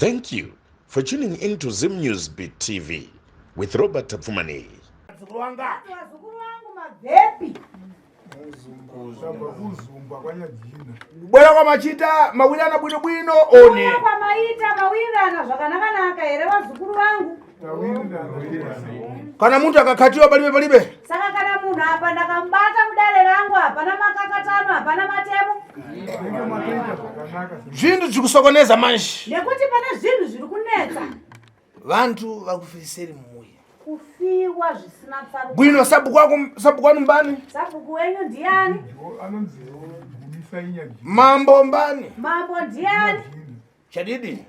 Thank you for tuning in to Zim News Beat TV with Robert Tafumani. Bwera kwa machita mawilana bwino bwino one. Kwa maita mawilana zvakanaka ere vazukuru vangu. Kana muntu akakatiwa palibe. Saka kana munhu apa ndakambata mudare rangu hapana makakatano hapana matemo. Zvinhu zvikusokoneza manje. Nekuti pane zvinhu zviri kunetsa. Vantu vakufisiri muya. Kufiwa zvisina tsaruka. Bwino sabu kwanu mbani? Sabuku wenyu ndiani? Mambo mbani? Mambo ndiani? Chadidi.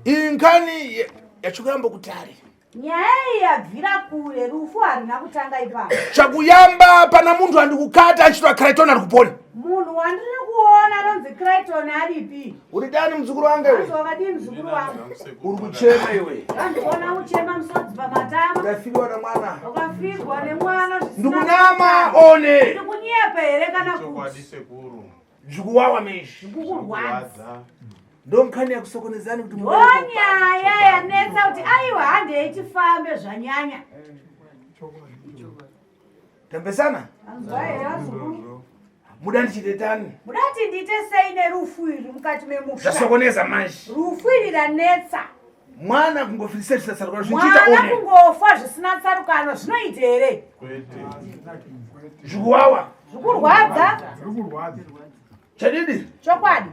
Inkani yachukambo kutari. Nyaya yabvira kure rufu harina kutanga ipapo. Chakuyamba pana muntu andikukata achitwa Clayton arikupona. Munhu wandiri kuona anonzi Clayton aripi? Uri dani mzukuru wangu iwe? Azovadi mzukuru wangu. Uri kuchema iwe. Andikuona uchema musodzi pamatama. Ukafikwa na mwana. Ukafirwa nemwana zvisina. Ndikunama one. Ndikunyepa here kana kuti. Zvikuwawa meshi. Ndikukurwadza. Ndonkani yakusokonezani kuti mwana. Nyaya yanetsa kuti aiwa hande ichifambe zvanyanya. Tambesana? Anzwa here azukuru. Muda ndichitetani. Mudati ndite sei nerufu iri mukati memusha. Zvasokoneza manje. Rufu iri ranetsa. Mwana kungofirisa zvisasarukano zvichita one. Mwana kungofa zvisina tsarukano zvinoita here? Zvikuwawa. Zvikurwadza. Chadidi? Chokwadi.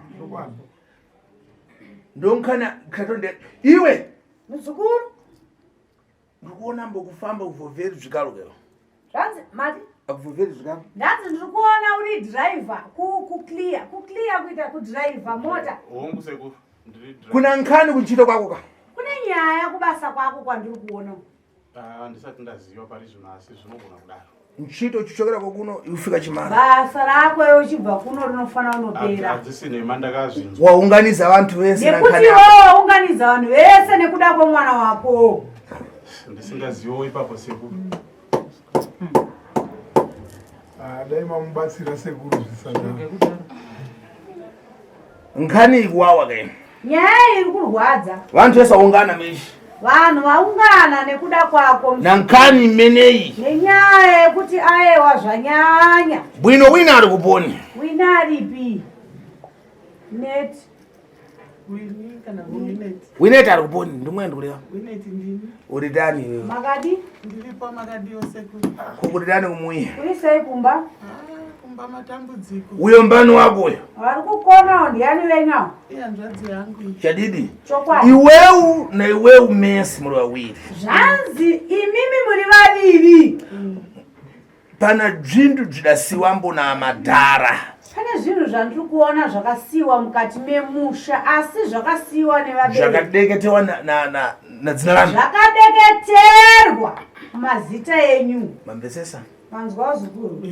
Ndonkana Clayton iwe. Muzukuru. Ndikuona mbokufamba uvovheri zvikarukero. Zvanzi mati? Akuvovheri zvikaro. Ndanzi ndiri kuona uri driver kuclear kuita kudriver mota. Kuna nkani kuchito kwako ka? Kune nyaya kubasa kwako kwandiri kuona. Ndisati ndaziva pari zvino asi zvinogona kudaro. Nchito chichokera kokuno ufika chimara. Basa rako iwe uchibva kuno rinofana unopera. Adzisine mandakazvinzwa. Waunganiza vantu vese na nkani. Nekuti waunganiza vantu vese nekuda kwemwana wako. Ndisingazivo ipapo sekuru. Dai mamubatsira sekuru zvisana. Nkani ikuwawa kaini. Nyaya iri kurwadza. Vantu vese waungana meshi. Vanhu vaungana nekuda kwako. Na nkani imeneyi. Nenyaya yekuti aiwa zvanyanya. Bwino wina ari kuponi. Wina aripi? Net. Wineti ari kuponi ndimwe ndikureva. Wineti ndini. Uri dani iwewe. Makadi? Ndiripo makadi yose kuti. Kuri dani kumuya. Uri sei kumba? Kumba matambudziko. Uyo mbani wako uyo. Vari kukona ndiani wenyawo? Hanzvadzi yangu. Chadidi. Chokwadi. Iwewu na iwewu mesi muri vaviri. Zvanzi imimi muri vaviri. Pana zvinhu zvidasiwambo namadhara. Pane zvinhu zvandiri kuona zvakasiyiwa mukati memusha asi zvakasiyiwa nevabereki. Zvakadeketewa na dzina rangu. Zvakadeketerwa mazita enyu. Mamvesesa. Manzwa zukuru.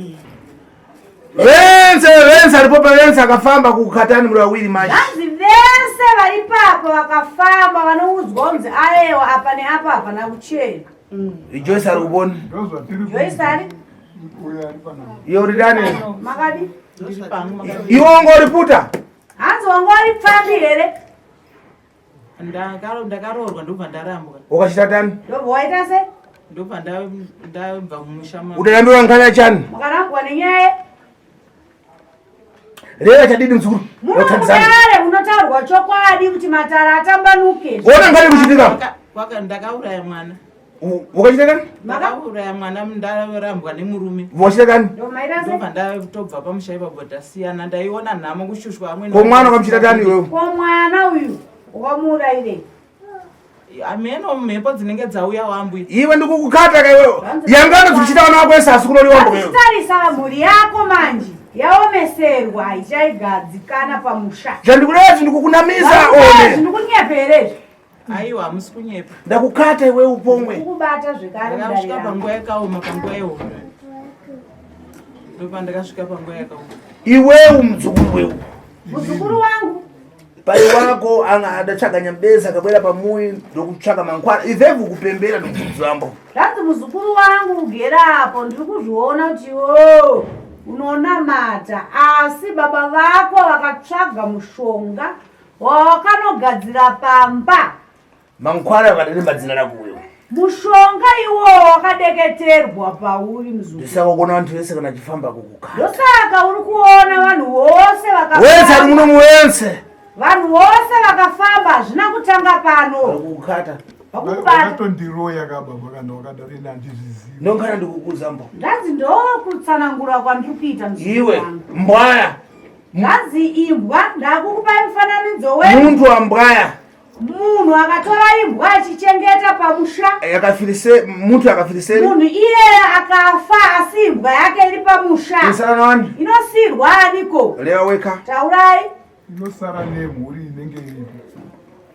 Vense aripo pavense akafamba kukatani muri vaviri manje. Zvanzi vese vari papo vakafamba vanoudzwa kunzi aiwa apa neapa hapana kuchena. Joyce ari kuponi. Joyce ari? Iyo uri dani. Makadi? Iwo wanga uri puta? Hanzi wanga uri pfambi here? Ndakarorwa ndobva ndarambwa. Ukachita tani? Ndobva waita se? Ndobva ndabva mumusha. Udarambirwa nkanya chani? Mukarambwa nenyaya? Reva Chadidi mzukuru. Munogare unotaurwa chokwadi kuti matara atambanuke. Ona ngani kuchitika? Ndakauraya mwana. Ukachita kani? Ndakauraya mwana ndarambwa nemurume. Wachita kani? Ndobva ndatobva pamusha ipapo ndasiyana ndaiona nhamo kushushwa amweni. Ko mwana ukamuchita kani iwewe? Ko mwana uyu ukamuurayirei? Ameno mhepo dzinenge dzauya wambwi. Iwe ndikukukata ka iwewe. Yangana zvichita vana vako ese asikunori wambo iwewe. Tarisa mhuri yako manje. Yaomeserwa haichaigadzikana pamusha. Zvandikureva ndikukunamiza one. Ndikukunyeperezve. Aiwa hamusi kunyepa. Ndakukata iwewe upongwe. Ndikubata zvekare mudare. Ndakasvika panguva yakaoma panguva yehondo. Ndopa ndakasvika panguva yakaoma. Iwewe muzukuru wewe. Muzukuru wangu. Pai wako anga adatsvaga nyambeza akabwera pamuyi ndokutsvaga mankwara. Ivhevu kupembera ndokuzambo. Zvanzi muzukuru wangu ugere apo ndiri kuzviona kuti unonamata asi baba vako vakatsvaga mushonga wakanogadzira pamba mankhwala akaderemba dzina lako wewe mushonga iwo wakadeketerwa pauri mzukuru ndisakona vantu vese kana chifamba kukukhala ndosaka uri kuona vanhu vose wense ari muno muwense vanhu vose vakafamba hazvina kutanga pano kukukata wakatondiroya kababa kana wakadari nandizvizivi ndongana ndikukuza mbo ndanzi ndokutsanangura kwandiri kuita iwe mbwaya ndanzi imbwa ndakukupai mufananidzo muntu wambwaya munhu akatora imbwa achichengeta pamusha muntu akafirisei munhu iyeye akafa asi imbwa yake iri pamusha isananani inosirwa aniko leva weka taurai inosara nemhuri inenge iripo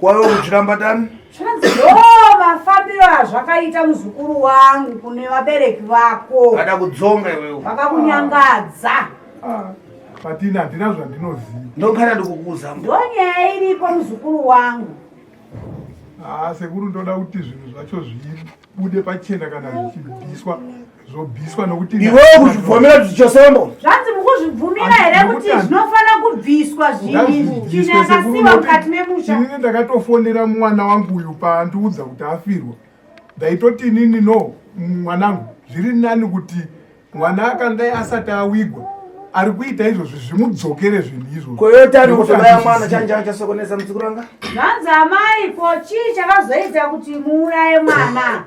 kwawe kuchirambatani zvanzi ndo mafambiro azvakaita muzukuru wangu kune vabereki vako ada kudzonga iwewe vakakunyangadza patini handina zvandinoziva ndongana ndikukuza mbo ndonyaya iripo muzukuru wangu sekuru ndoda kuti zvinhu zvacho zvibude pachena kana zvichibviswa zvobviswa nokuti iwewe kuzvibvomera zvichosembo zvanzi mukuzvibvumira here kuti zvinofanira kubviswa zvinhu chinhu yakasiwa mukati memusha inini ndakatofonera mwana wangu uyu paandiudza kuti afirwa ndaitoti inini no mwanangu zviri nani kuti mwana akandai asati awigwa ari kuita izvozvo zvimudzokere zvinhu izvozvo koyotani kutobaya mwana chanja chasokonesa muzukuru wanga zvanzi amai ko chii chakazoita kuti muuraye mwana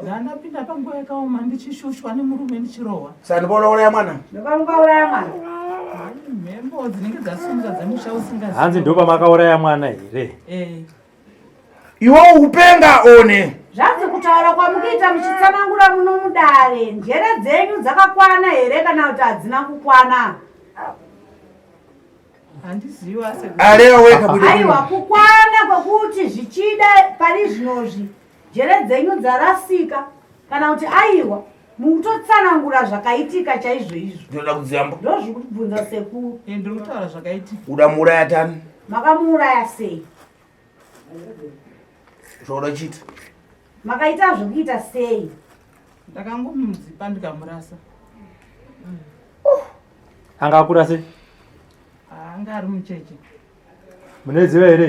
ndandapinda panguva yakaoma ndichishushwa nemurume ndichirohwa sandipaona uraya mwana ndokamukauraya mwana mhembo dzinenge dzasunga dzemusha usingazi hanzi ndo pamakauraya mwana here iwo upenga one zvanzi kutaura kwamukuita muchitsanangura muno mudare njere dzenyu dzakakwana here kana kuti hadzina kukwana handiziva aleva weka aiwa kukwana kwekuti zvichida pari zvinozvi njere dzenyu dzarasika kana kuti aiwa mukutotsanangura zvakaitika chaizvo izvo ndoda kudziyamba ndozvikubvunza sekuru ndiri kutaura zvakaitika uda muuraya tani makamuuraya sei zvoda chita makaita zvokuita sei ndakangomudzipa ndikamurasa anga akura sei anga ari mucheche munoziva here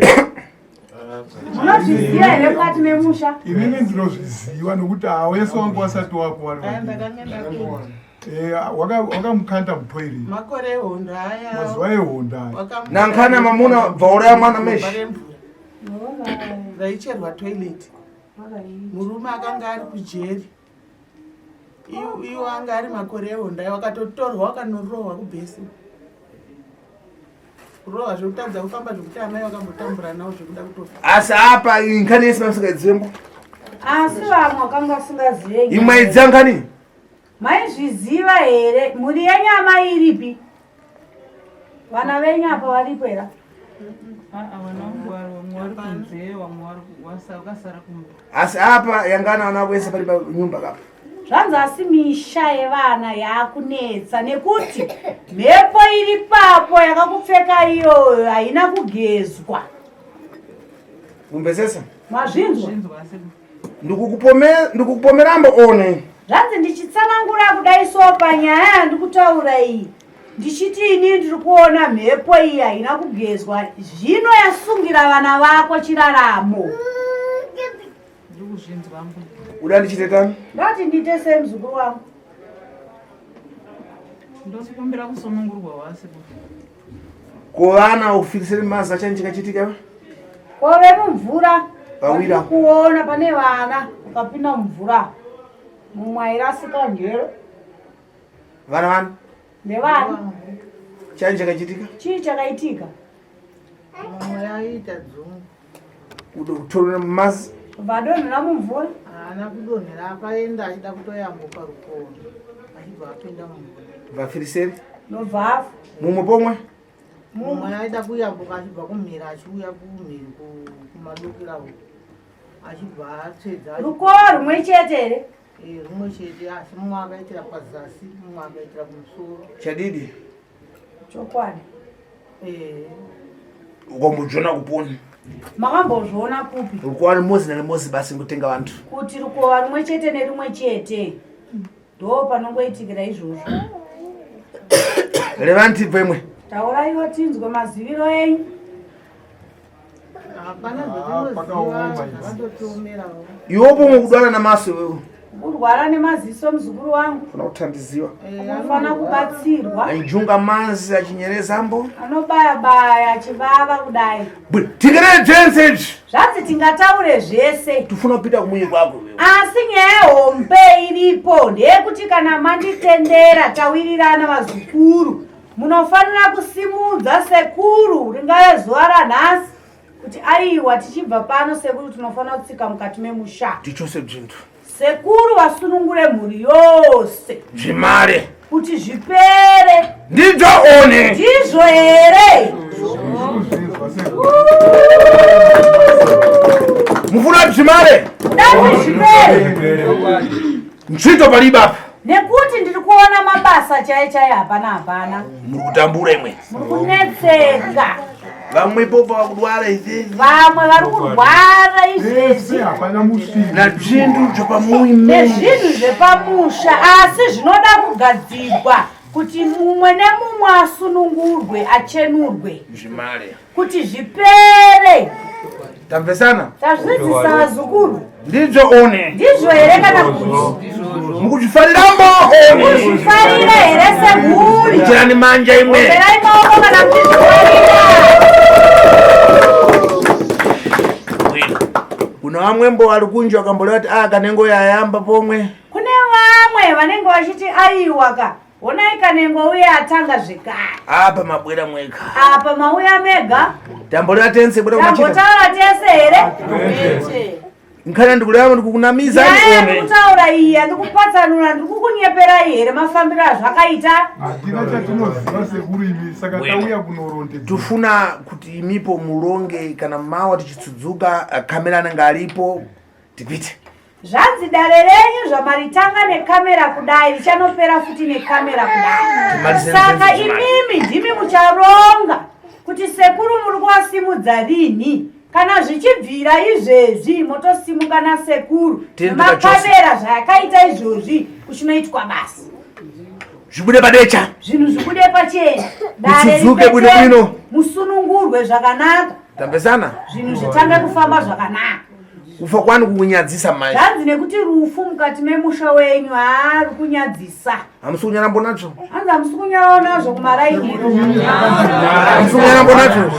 munozviziva here mukati memusha inini ndinozviziva nokuti awese wangu wasati wapo wakamukanda mutoireti makore ehondo aya mazuva ehondo nankana mamuna bvauraya mwana meshi raicherwa toilet murume akanga ari kujeri iwo anga ari makore ehondo aya wakatotorwa wakanorohwa kubhesi kurohwa zvekutadza kufamba zvekuti amai wakambotambura nawo zvekuda kutofa asi apa inkani yese masingaidzimbo asi vamwe wakanga usingazivei imwaidzangani maizviziva here mhuri yenyama iripi vana venyu apa varipo era vanangu vamwe vari kunze vamwe vakasara kumba asi apa yangana vana vese pari panyumba kapa zvanzi asi misha yevana yaakunetsa nekuti mhepo iri papo yakakupfeka iyoyo haina kugezwa kumbesesa mazvinzwa ndikukupomerambo one zvanzi ndichitsanangura kudai so panyaya yandikutaura iyi ndichiti ini ndiri kuona mhepo iyi haina kugezwa zvino yasungira vana vako chiraramo ndiri kuzvinzwa mbu uda ndichitetani ndati ndiite sei muzukuru wangu ndosikumbira kusonongurwa wasi kuvana ufirisire mazi achani chikachitika kove mumvura Pawira. kuona pane vana ukapinda mumvura mumwe airasika njero vana ndevana chani chakachitika chii chakaitika mumwe aita dzungu uda kutorera mazi vadonhera mumvura haana kudonhera akaenda achida kutoyambuka rukono achibva apinda mumvura vafiriseri nobvafa mumwe pomwe mumwe aida kuyambuka achibva kumhiri achiuya kumhiri kumadokera uko achibva atsvedza rukovo rumwe chete here rumwe chete asi mumwe akaitira pazasi mumwe akaitira kumusoro chadidi chokwadi ukambodzvona kuponi makambozviona kupi rukuva rimozi nerimozi basi ngotenga vantu kuti rukova rumwe chete nerumwe chete ndo panongoitikira izvozvo revanti pemwe tauraiwo tinzwe maziviro enyu Hapana pakaoma zvatinoziva idzi. zvakatotiomerawo. iwopo mukudwala namaso wewe kurwara nemaziso muzukuru wangu funa kuthandiziwa anofana kubatsirwa ainjunga manzi achinyerezambo anobaya-baya achivava kudai tikerere jense zvanzi tingataure zvese tifuna kupita kumwiyi kwako wewe asi nyaya yehombe iripo ndeyekuti kana manditendera tawirirana vazukuru munofanira kusimudza sekuru ringave zuva ranhasi kuti aiwa tichibva pano sekuru tinofanira kutsika mukati memusha tichose bzvintu sekuru vasunungure mhuri yose zvimare kuti zvipere ndizvo one ndizvo here mufuna zvimare dati zvipere nzvito palibapa nekuti ndiri kuona mabasa chaichai hapana hapana muri kutambura imwe muri kunetseka vamwepo vakudwara izvezvi vamwe vari kurwara izvezvi hapana musvini na bzvintu zvepamuyi nezvinhu zvepamusha asi zvinoda kugadzirwa kuti mumwe nemumwe asunungurwe achenurwe zvimare kuti zvipere tamvesana tazvidzidzisa vazukuru ndizvo one ndizvo here kana kuti mukuzvifariramo one zvifarira here semhuri itirani manja imwe berai maoko kana kutizvifarira kuna vamwembo vari kunji vakamboleva kuti kanengo yayamba pomwe kune vamwe vanenge vachiti aiwa ka honai kanengo uye atanga zvekare apa mabwera mwega apa mauya mega tamboleva tense bwera kumachita tambotaura tese here nkhani ndikuleva ndikukunamiza nyaya one ndikutaura iyi handikupatsanura ndikukunyeperai here mafambiro azvakaita hatina chatinoziva sekuru imi saka tauya kunoronde tifuna kuti imipo mulonge kana mawa tichitsudzuka kamera anenge aripo tipite zvanzi dare renyu zvamaritanga nekamera kudai richanopera futi nekamera kudai saka imimi ndimi mucharonga kuti sekuru muri kuvasimudza rini kana zvichibvira izvezvi motosimuka nasekuru nemakamera zvayakaita izvozvi kuchinoitwa basi zvibude padecha zvinhu zvikude pachena Mutsudzuke bwino bwino. musunungurwe zvakanaka tambesana zvinhu zvitange kufamba zvakanaka kufa kwani kukunyadzisa mai zvanzi nekuti rufu mukati memusha wenyu haari kunyadzisa hamusi kunyarambo nacho hanzi hamusi kunyawo nazvo kumarainiro hamusi kunyarambo nacho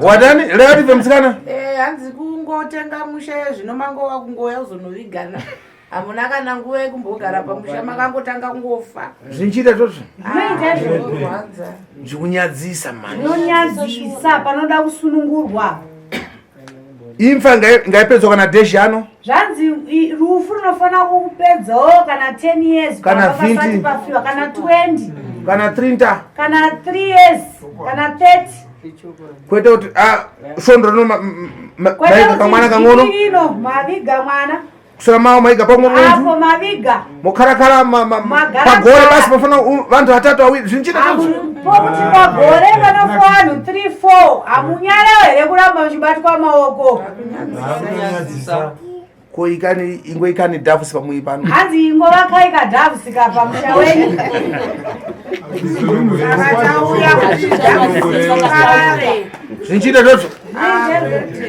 watani leo tive msikana hanzi kungotenga musha zvinomangova kungoya uzonovigana hamuna kana nguva yekumbogara pamusha makangotanga kungofa zvinchita zvozvo zvinoita izvo zvikunyadzisa mai zvinonyadzisa panoda kusunungurwa imfa ngaipedzwa kana deshi ano zvanzi rufu rinofanira kupedzawo kana 10 years Kana pasati 20. pafiwa kana 20 kana 30 kana 3 years kana 30 kwete kuti svondo rino maika kamwana kang'ono ino maviga mwana kusora mawo maika pamwe muntu apo maviga mokharakhala pagore basi pafana vantu vatatu awiri zvinchita zvozvo pokuti pagore panofa vanhu 3-4 hamunyarawo here kuramba muchibatwa maoko ko ingoikani dhafusi pamui pano hanzi ingovakaika dhavusika pamusha wenyu zvinchita zvozvo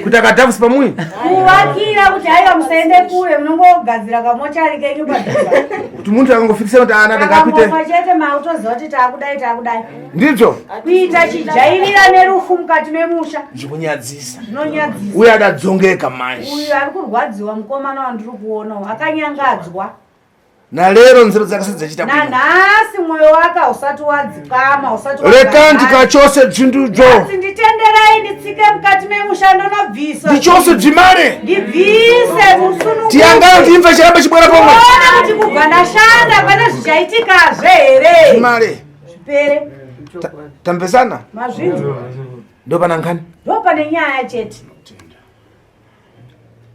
kuti akadhafusi pamui kuvakira kuti haiwa musaende kure munongogadzira kamochari kenyu padhuza kuti muntu akangofikisa kuti anati ngapite akangofa chete mautoziva kuti taakudai taakudai ndizvo kuita chijairira nerufu mukati memusha zvikunyadzisa zvinonyadzisa uye adadzongeka manje uyu ari kurwadziwa mukomana wandiri kuonawo akanyangadzwa nalero nzero dzakasi dzachita bwino nanhasi mwoyo wake hausati wadzikama hausati rekandika chose bzindudzo asi nditenderai nditsike mukati memusha ndonobvisa ndichose dzimare ndibvise musunungu tiyangana kuti imfa chiramba chibwera pomwe ona kuti kubva ndashanda pane zvichaitikazve here dzimare zvipere tambesana mazvinzwa ndo pana nkhani ndo pane nyaya chete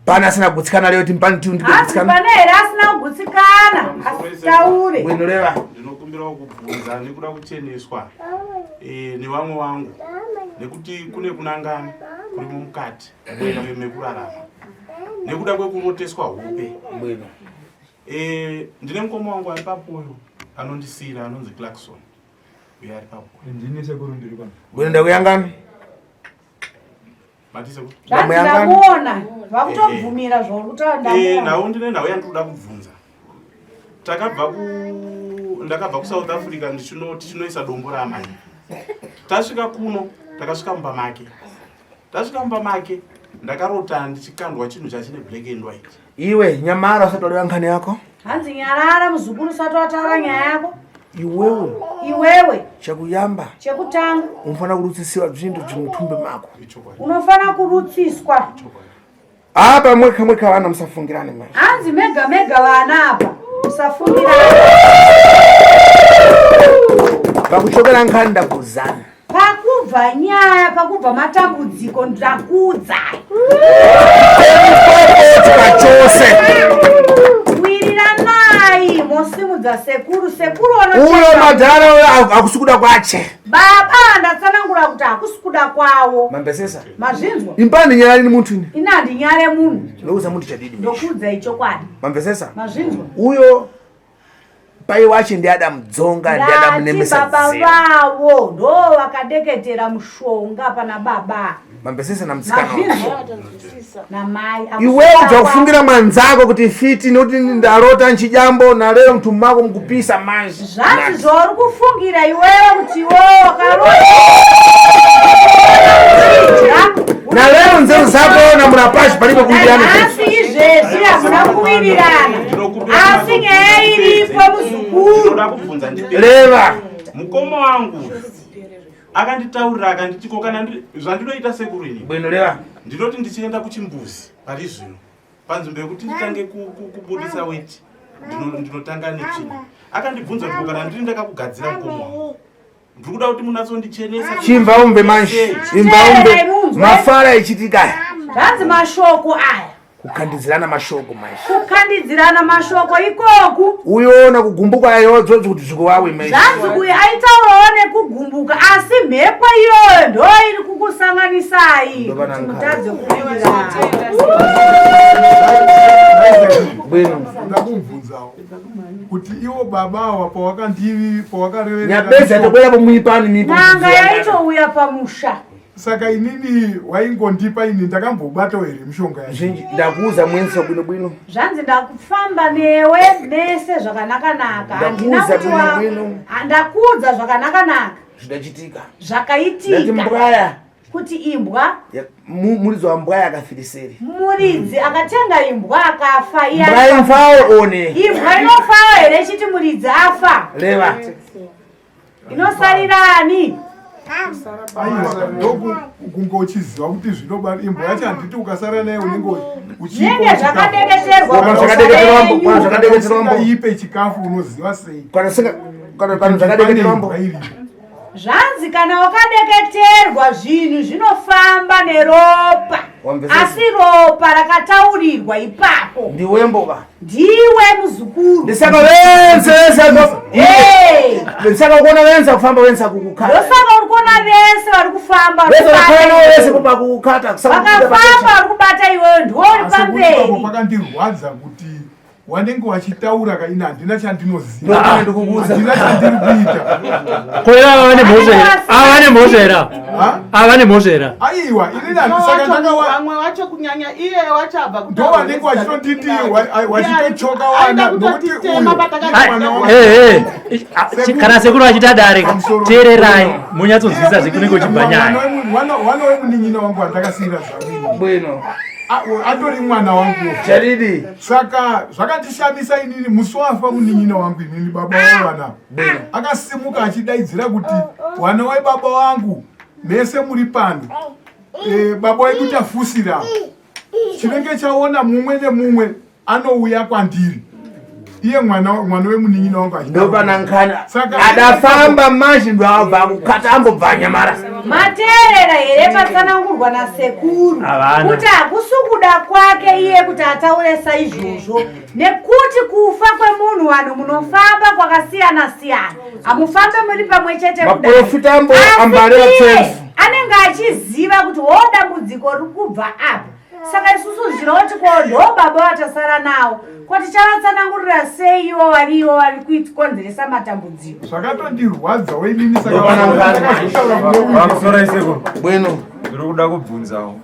pana asina kugutsikana leo timpani asi ndikugutsikana pane here asina kugutsikana asitaure bwinoreva ndinokumbira kubvunza nekuda kucheneswa nevamwe vangu nekuti kune kunangana kuri mukati mekurarama nekuda kwekuroteswa hope bwino. Ndine mukoma wangu ari papoyo anondisira anonzi Clarkson uya ari papo ndini sekuru ndiri pano Gwenda kuyangana. matise kuti ndamuona vakutobvumira zvaurikutaura nawo ndine nawo yandoda kubvunza ndakabva kuSouth Africa tichinoisa dombo ramai tasvika kuno takasvika mumba make ndakarota ndichikandwa chinhu chachine black and white. Iwe Nyamara usatolewa nkhani yako? hanzi Nyarara muzukuru usati wataura nyaya yako. Iwewe chakuyamba chekutanga unofana kurutsisiwa zvintu zvimutumbe mako. Unofana kurutsiswa Apa mweka vana musafungirane mai. hanzi mega vana apa musafungirane. Pakuchokera nkhani ndakuzana. Pakubva nyaya pakubva matambudziko ndakudza. Chose. Wiriranayi mosimudza sekuru Uyo madhara akusukuda kwache. Baba ndatsanangura kuti hakusikuda kwawo. Mambesesa. Mazvinzwa. Impandi nyara ni muntu ini. Inandi nyare munhu. Ndouza muntu chadidi. Ndokudza ichokwadi. Mambesesa. Mazvinzwa. Uyo pai wache ndi Adam Dzonga ndi Adam Nemesa. Baba vawo ndo vakadeketera mushonga pana baba. Mambesesa na mtsikana. Na mai. Iwe ujakufungira mwanzako kuti fiti noti ndarota nchijambo na leo mtu mako mkupisa manji. Zvanzi zvauri kufungira iwewe kuti iwewe wakarota. Na leo nzeru zako na mnapashi palipo kuingiana. Asi izvezvi hamuna kuwirirana. Asi nyaya iripo muzukuru. Ndoda kubvunza Leva. Mukoma wangu akanditaurira akanditi kokana zvandinoita sekuru ini. Bwino leva. Ndinoti ndichienda kuchimbuzi pari zvino. Panzvimbo yekuti nditange kubudisa weti. Ndinotanga nechini. Akandibvunza kuti kana ndiri ndakakugadzira mukoma wangu. Ndikuda kuti munatsondichenesa. Chimbaumbe manje. Chimbaumbe mafara echitika. Zvanzi mashoko aya. Kukandidzirana mashoko manje. Kukandidzirana mashoko ikoku. Uyoona kugumbuka ayodzo kuti zvikuwawe manje. Zvanzi kuyi aitaurawo nekugumbuka asi mhepo iyoyo ndo iri kukusanganisai. Mutadze kuwirirana. Bwino ndakubvunzawo kuti iwo babawa pawakarevera Nyabeza tokwera pomuyipani nipo. Nanga yaitouya pamusha. Saka inini waingondipa ini ndakambobatawo here mishonga yacho. Ndakuuza mwenzi bwino. Zvanzi ndakufamba newe nese zvakanaka. Ndakuudza zvakanaka. Zvidachitika. Zvakaitika. Ndati mbwaya. Kuti imbwa. Muridzi wa mbwaya akafiriseri. Muridzi akatenga imbwa akafa iya. Mbwaya mfawo one. Imbwa inofawo here chiti muridzi afa. Leva. Inosarirani. Aiwa ndoku kungochiziva kuti zvinobara imbwa yacho handiti ukasara naye unenge Nenge zvakadeketerwa. Kana zvakadeketerwa ipe chikafu unoziva sei. Kana zvakadeketerwa. Zvanzi kana wakadeketerwa zvinhu zvinofamba neropa. Asi ropa rakataurirwa ipapo. Ndiwe mboka. Ndiwe muzukuru. Ndisaka venze ndisaka kuona venza kufamba venza kukukata. Ndosaka urikuona vese vari kufamba. Vese kuba kukukata. Vakafamba vari kubata iwewe ndori pamberi. Pakandirwadza kuti wanenge wachitaura kaina handina chandinoziva. Handina chandiri kuita. Koya avane mhosvera. Avane mhosvera. Aiwa inini handisaka vamwe wacho kunyanya iye wachabva ndo wanenge wachitonditi wachitochoka wana nokuti kana sekuru achita dare teererai munyatsonzwisa zvekunenge uchibva nyaya. Mwana wemunin'ina wangu wandakasiyira zvamini. Bwino. Atori mwana wangu Charidi. Saka zvakatishamisa inini musi wafa munin'ina wangu inini baba wavana. Akasimuka achidaidzira kuti wana webaba wangu mese muri pano. Baba wedu tafusira. Chinenge chaona mumwe nemumwe anouya kwandiri. Iye mwana wemunin'ina wangu achida. Ndo pana nkhani. Adafamba manje ndo abva kukata ambobva Nyamara. Mateerera here patsanangurwa nasekuru kuti hakusukuda kwake iye kuti ataure saizvozvo nekuti kufa kwemunhu vanhu munofamba kwakasiyana-siyana hamufambe muri pamwe chete maprofita ambo ambareva tsenzi anenge achiziva kuti dambudziko riri kubva apa Saka isusu zvinoti ndo baba vatasara nawo. Kuti chavatsanangurira sei ivo vari kukonzeresa matambudziko. Zvakatondirwadza wenini saka vakusora iseko. Bwino. Ndiri kuda kubvunzawo.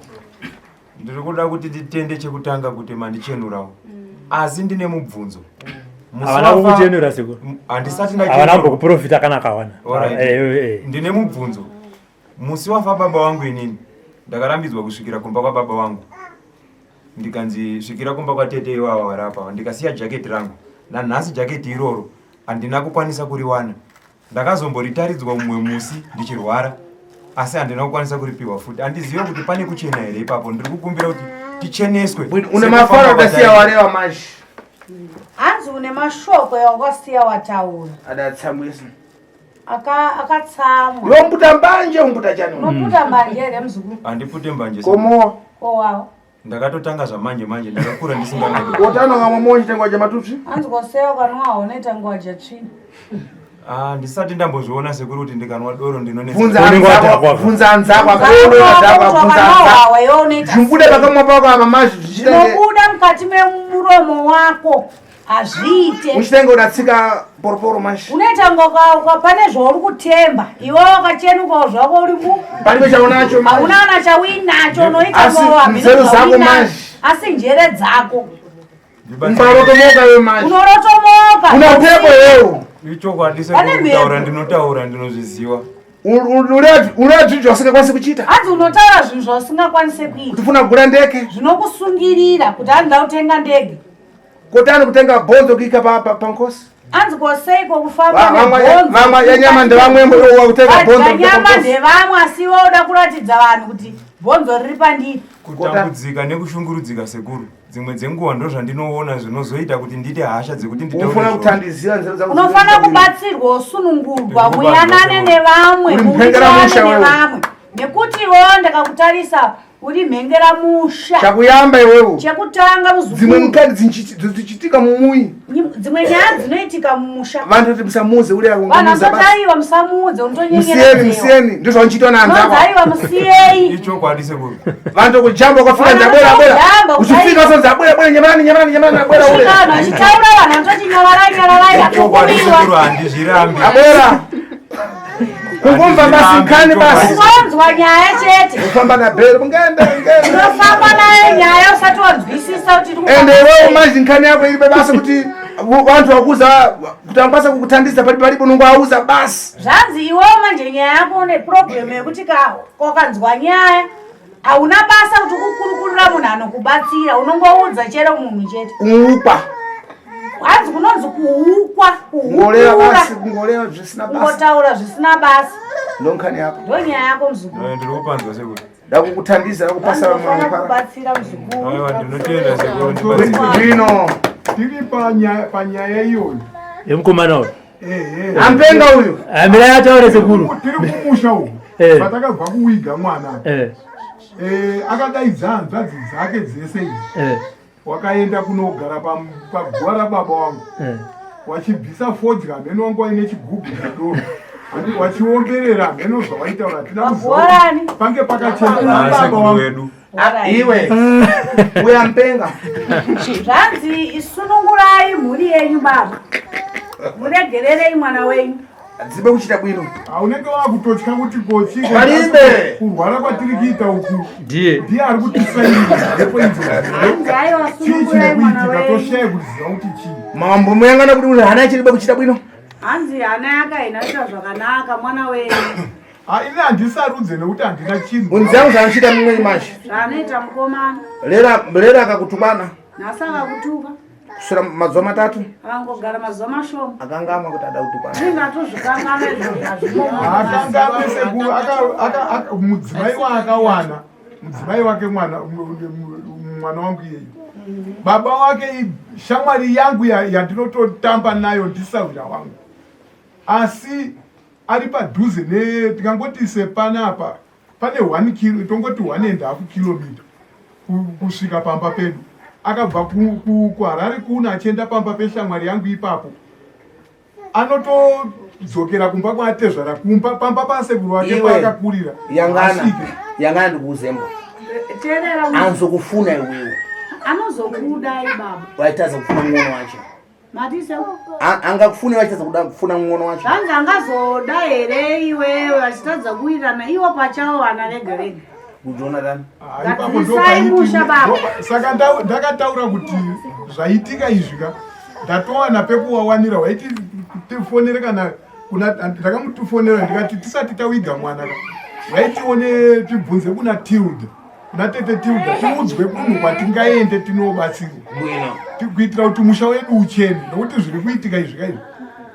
Ndiri kuda kuti titende chekutanga kuti mandichenurawo. Asi ndine mubvunzo. Havana kukuchenura seko. Handisati na havana kuprofita kana kawana. Ndine mubvunzo. Musi wafa baba wangu inini. Ndakarambidzwa kusvikira kumba kwa baba wangu. Ndikanzi svikira kumba kwa tete iwawa warapa. Ndikasiya jaketi rangu. Na nhasi jaketi iroro handina kukwanisa kuriwana. Ndakazomboritaridzwa mumwe musi ndichirwara. Asi handina kukwanisa kuripiwa futi. Handizive kuti pane kuchena here ipapo. Ndiri kukumbira kuti ticheneswe. Une mafara utasiya wareva mashi. Hanzi une mashoko yawakasiya wataura. Adatsamwisa. Akatsamwa. Yomputa mbanje umputa chani. Unoputa mbanje here mzukuru. Handipute mbanje. Komo. Wow. Ndakatotanga zvamanje manje ndakakura ndisinganaki. Wotano ngamwe monje tengwa jamatutsi. Hanzi kosewa kanwa oneta ngwa jatsvina. Ndisati ndambozviona sekuri kuti ndikanwa doro ndinonesa. Vunza anzako akaona dzako vunza anzako. Zimbude pakamwa pako apa mashi zvichitenge. Zinobuda mukati memuromo wako. Azviite. Uchitenge udatsika poroporo mashi. Unoita ngoka pane zvauri kutemba. Iwe wakachenuka zvako uri mu. Palibe chaunacho mashi. Hauna chawinacho unoita ngowa. Nzeru zako mashi. Asi njere dzako. Unarotomoka wewe mashi. Unorotomoka. Una pepo wewe. Ichokwadi sekutaura ndinotaura ndinozviziva. Urati zvasingakwanisi kuchita. Hanzi unotaura zvinhu zvasingakwanisi kuita. Tifuna kugura ndege. Zvinokusungirira kuti handida kutenga ndege. Kotani kutenga bhonzo kuika pankosi. Hanzi koseiko kufamba nebhonzo. Mama yanyama ndevamwe wakutenga bhonzo. Yanyama ndevamwe asi iwe uda kuratidza vanhu kuti bhonzo riri pandiri. Kutambudzika nekushungurudzika sekuru. Dzimwe dzenguva ndo zvandinoona zvinozoita kuti ndite hasha dzekuti nditaure. Unofana kubatsirwa usunungurwa muyanane nevamwe nevamwe nekuti iwewe ndakakutarisa uri mhengera musha. Chakuyamba iwewe. Chekutanga muzukuru. Dzimwe nkadzi dzichitika mumuyi. Dzimwe nyaya dzinoitika mumusha. Vantu kuti musamuze uri akunguza basi. Vanotaiwa musamuze untonyenyera. Musieni ndizvo vanchiitwa naanzako. Vanotaiwa musiyei. Ichokwadi sekuru. Vantu kujamba kwafika ndabwera bwera. Uchifika so ndabwera nyamarani ndabwera ule. Kana achitaura vanhu vanototi nyarara. Ichokwadi sekuru handizvirambi. Abwera. Kukumva basi nkani basi. Usanzwa nyaya chete. Ufamba na bhero ngenda. Unofamba nayo nyaya usati wadzwisisa kuti ende wewe mazi nkani yako ilibe basi kuti vantu vakuza kuti angakwanisa kukuthandisa palipo nungu auza basi. Zvanzi iwewe manje nyaya yako une problem yekuti kwakanzwa nyaya hauna basa kuti kukurukurira munhu anokubatsira unongoudza chero munhu chete. Ukwa. Hanzi kunonzi kuukwa, kungoleva zvisina basa. Kungotaura zvisina basa. Ndonkani yako. Ndo nyaya yako mzukuru. Ndiri kupanzwa sekuru. Ndakukuthandisa ndakupasa vamwe kubatsira mzukuru. Aiwa ndinotenda sekuru. Zvino tiri panyaya iyoyo yemukomana uyu. Ampenga uyu. Amira yataure sekuru. Tiri kumusha uyu. Patakabva kuwiga mwana. Akadaidza hanzvadzi dzake dzese idzi. Wakaenda kunogara paguva rababa wangu. Wachibvisa fodya mheno wangu waine chigubhu chadoro. Wachiomberera mheno zvawaitaura tina kuziva pange pakachena baba wangu. Iwe uya mpenga. Zvanzi isunungurai mhuri yenyu baba. Muregererei mwana wenyu. Dzibe kuchita bwino. Unenge wakutotya kuti kochi palibe kurwara kwatiri kuita uku ndiye ari kutisaidza ndipo inzira ngai wasunungurai mwana wenyu toshaya kuziva kuti chii mambo muyangana kuti hana chiribe kuchita bwino. Hanzi hana yaka inoita zvakanaka mwana wenyu. Ine handisarudze nekuti handina chinhu. Munzi yangu zvaanochita mumwe mashi. Zvanoita mukomana. Lera akakutukana. Nhasi akakutuka. Kusura mazuva matatu. Akangogara mazuva mashoma. Akangamwa kuti ada kutukana. Ndingatozvikangana izvozvo hazvimo. Akangame sekuru mudzimai waakawana. Mudzimai wake mwana wangu iyeyo. Baba wake shamwari yangu yandinototamba nayo ndisauya wangu. Asi ari padhuze tikangoti sepanapa pane 1 kilo tongoti 1.5 kilomita kusvika pamba pedu. Akabva kuHarare kuna achienda pamba peshamwari yangu ipapo. Anotodzokera kumba kwatezvara kumba pamba pasekuru wake paakakurira. Yangana ndikuzemba. Terera anzokufuna iwewe. anozokuda ibaba. Waitaza kufuna mng'ono wacho. Matise Angakufuna waitaza kufuna mng'ono wacho. Kanga angazoda ere iwewe achitadza kuitana iwo pachawo vanalega rega. Kudziona dani? Saka ndakataura kuti zvaitika izvika ndatowana pekuwawanira waiti tifonere kana ndakamutifonera ndikati tisati tawiga mwana waitione tibvunze kuna Tilda kuna tete Tilda timudzwe kunhu kwatingaende tinobatsirwa kuitira kuti musha wedu uchene nokuti zviri kuitika izvika izvi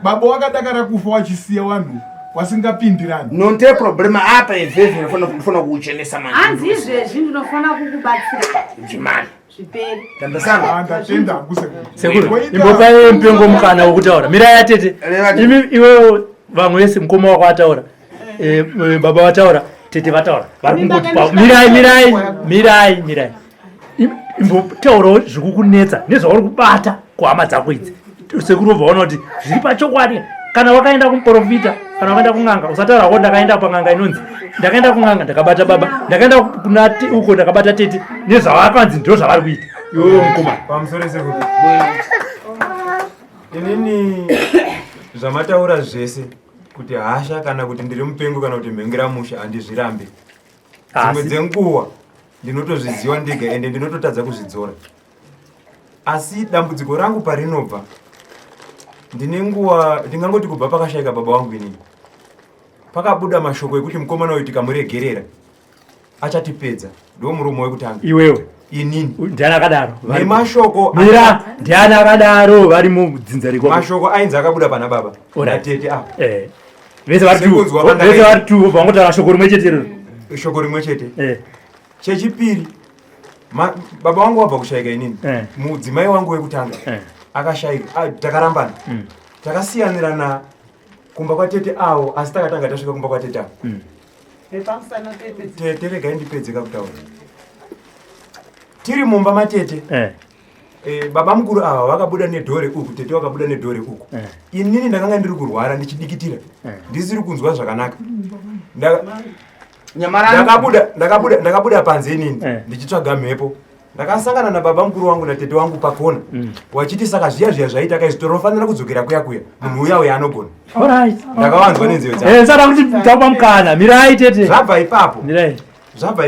baba wakadakara kufa wachisiya vanhu wasingapindirani. Nonte problema apa izvezvi ndinofana kuuchenesa manje. Hanzi izvezvi ndinofana kukubatsira. Jimani. Zviperi. Tandasanga. Ndatenda akuse. Sekuru, imbopa mpengo mukana wokutaura. Mirai atete. Imi iwe vamwe vese mukoma wako ataura. Baba vataura, tete vataura. Vari kungoti pa. Mirai. Imbotaurawo zvikukunetsa nezvauri kubata kuhama dzako idzi. Sekuru vaona kuti zviri pachokwadi. Kana wakaenda kumuprofita, kana wakaenda kunganga, usataura kuti ndakaenda panganga inonzi ndakaenda kunganga ndakabata baba, ndakaenda kunati uko ndakabata tete, nezvavakanzi ndiro zvavari kuita. Iwewe mukoma. Pamusoro sekuru. Inini zvamataura zvese kuti hasha kana kuti ndiri mupengo kana kuti mhengera musha handizvirambe. Dzimwe dzenguva ndinotozviziva ndega ende ndinototadza kuzvidzora. Asi dambudziko rangu parinobva ndine nguva ndingangoti kubva pakashayika baba wangu inini pakabuda mashoko ekuti mukomana uyu tikamuregerera achatipedza. Ndo muromo wekutanga. Iwewe inini ndiani akadaro nemashoko mira ndiani akadaro vari mudzinza riko mashoko ainzi akabuda pana baba natete apa vese vari tu vangotaura shoko rimwe chete rero shoko rimwe chete. Chechipiri baba wangu wabva kushayika inini mudzimai wangu wekutanga akashayika takarambana takasiyanirana kumba kwatete awo asi takatanga tasvika kumba kwatete awo. Tete regai ndipedze kakutaura tiri mumba matete baba mukuru ava vakabuda nedhore uku tete vakabuda nedhore uku inini ndakanga ndiri kurwara ndichidikitira ndisiri kunzwa zvakanaka ndakabuda panze inini ndichitsvaga mhepo ndakasangana nababa mukuru wangu natete wangu pakona wachiti saka zviya zvaita kaizvitora unofanira kudzokera kuya munhu uya uya anogona. Ndakavanzwa nenzeve dzavo saka kuti tapa mukana mirai tete zvabva ipapo zvabva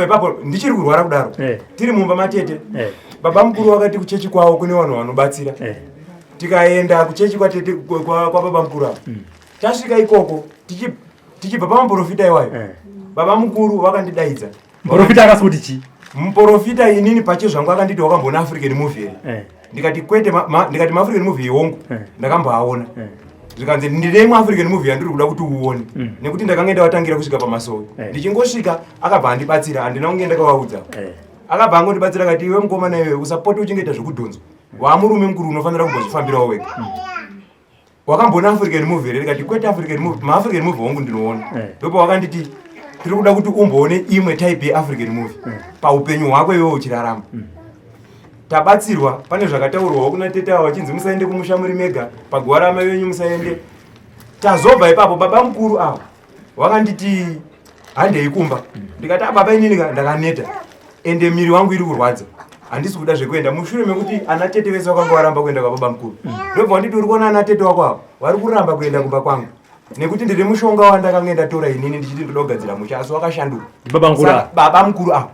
ipapo ndichiri kurwara kudaro tiri mumba matete baba mukuru wakati kuchechi kwavo kune vanhu vanobatsira tikaenda kuchechi kwatete kwa baba mukuru avo tasvika ikoko tichibva pamaprofita iwayo baba mukuru vakandidaidza. Muprofita akasikuti chii? Muprofita inini pache zvangu akanditi wakamboona African movie ndikati kwete ndikati maAfrican movie yongo ndakamboaona zvikanzi ndine muAfrican movie yandiri kuda kuti uone nekuti ndakanga ndawatangira kusvika pamasowe ndichingosvika akabva andibatsira handina kunge ndakavaudza akabva angondibatsira akati iwe mukomana iwe usapoti uchingoita zvekudhonzwa wamurume mukuru unofanira kumbozvifambirawo wega wakamboona African movie here ndikati kwete maAfrican movie wangu ndinoona ndopa wakanditi tiri kuda kuti umboone imwe type yeAfrican movie paupenyu hwako iwewe uchirarama. Tabatsirwa pane zvakataurwawo kuna tete avo vachinzi musaende kumusha muri mega paguva ramai venyu musaende. Tazobva ipapo baba mukuru avo vakanditi handei kumba ndikati baba inini ndakaneta ende miri wangu iri kurwadza handisi kuda zvekuenda mushure mekuti ana tete vese vakanga varamba kuenda kwababa mukuru ndobva wanditi uri kuona ana tete wako avo vari kuramba kuenda kumba kwangu nekuti ndiri mushonga wandakanga ndatora inini ndichiti ndoda kugadzira musha asi wakashanduka. Baba mukuru avo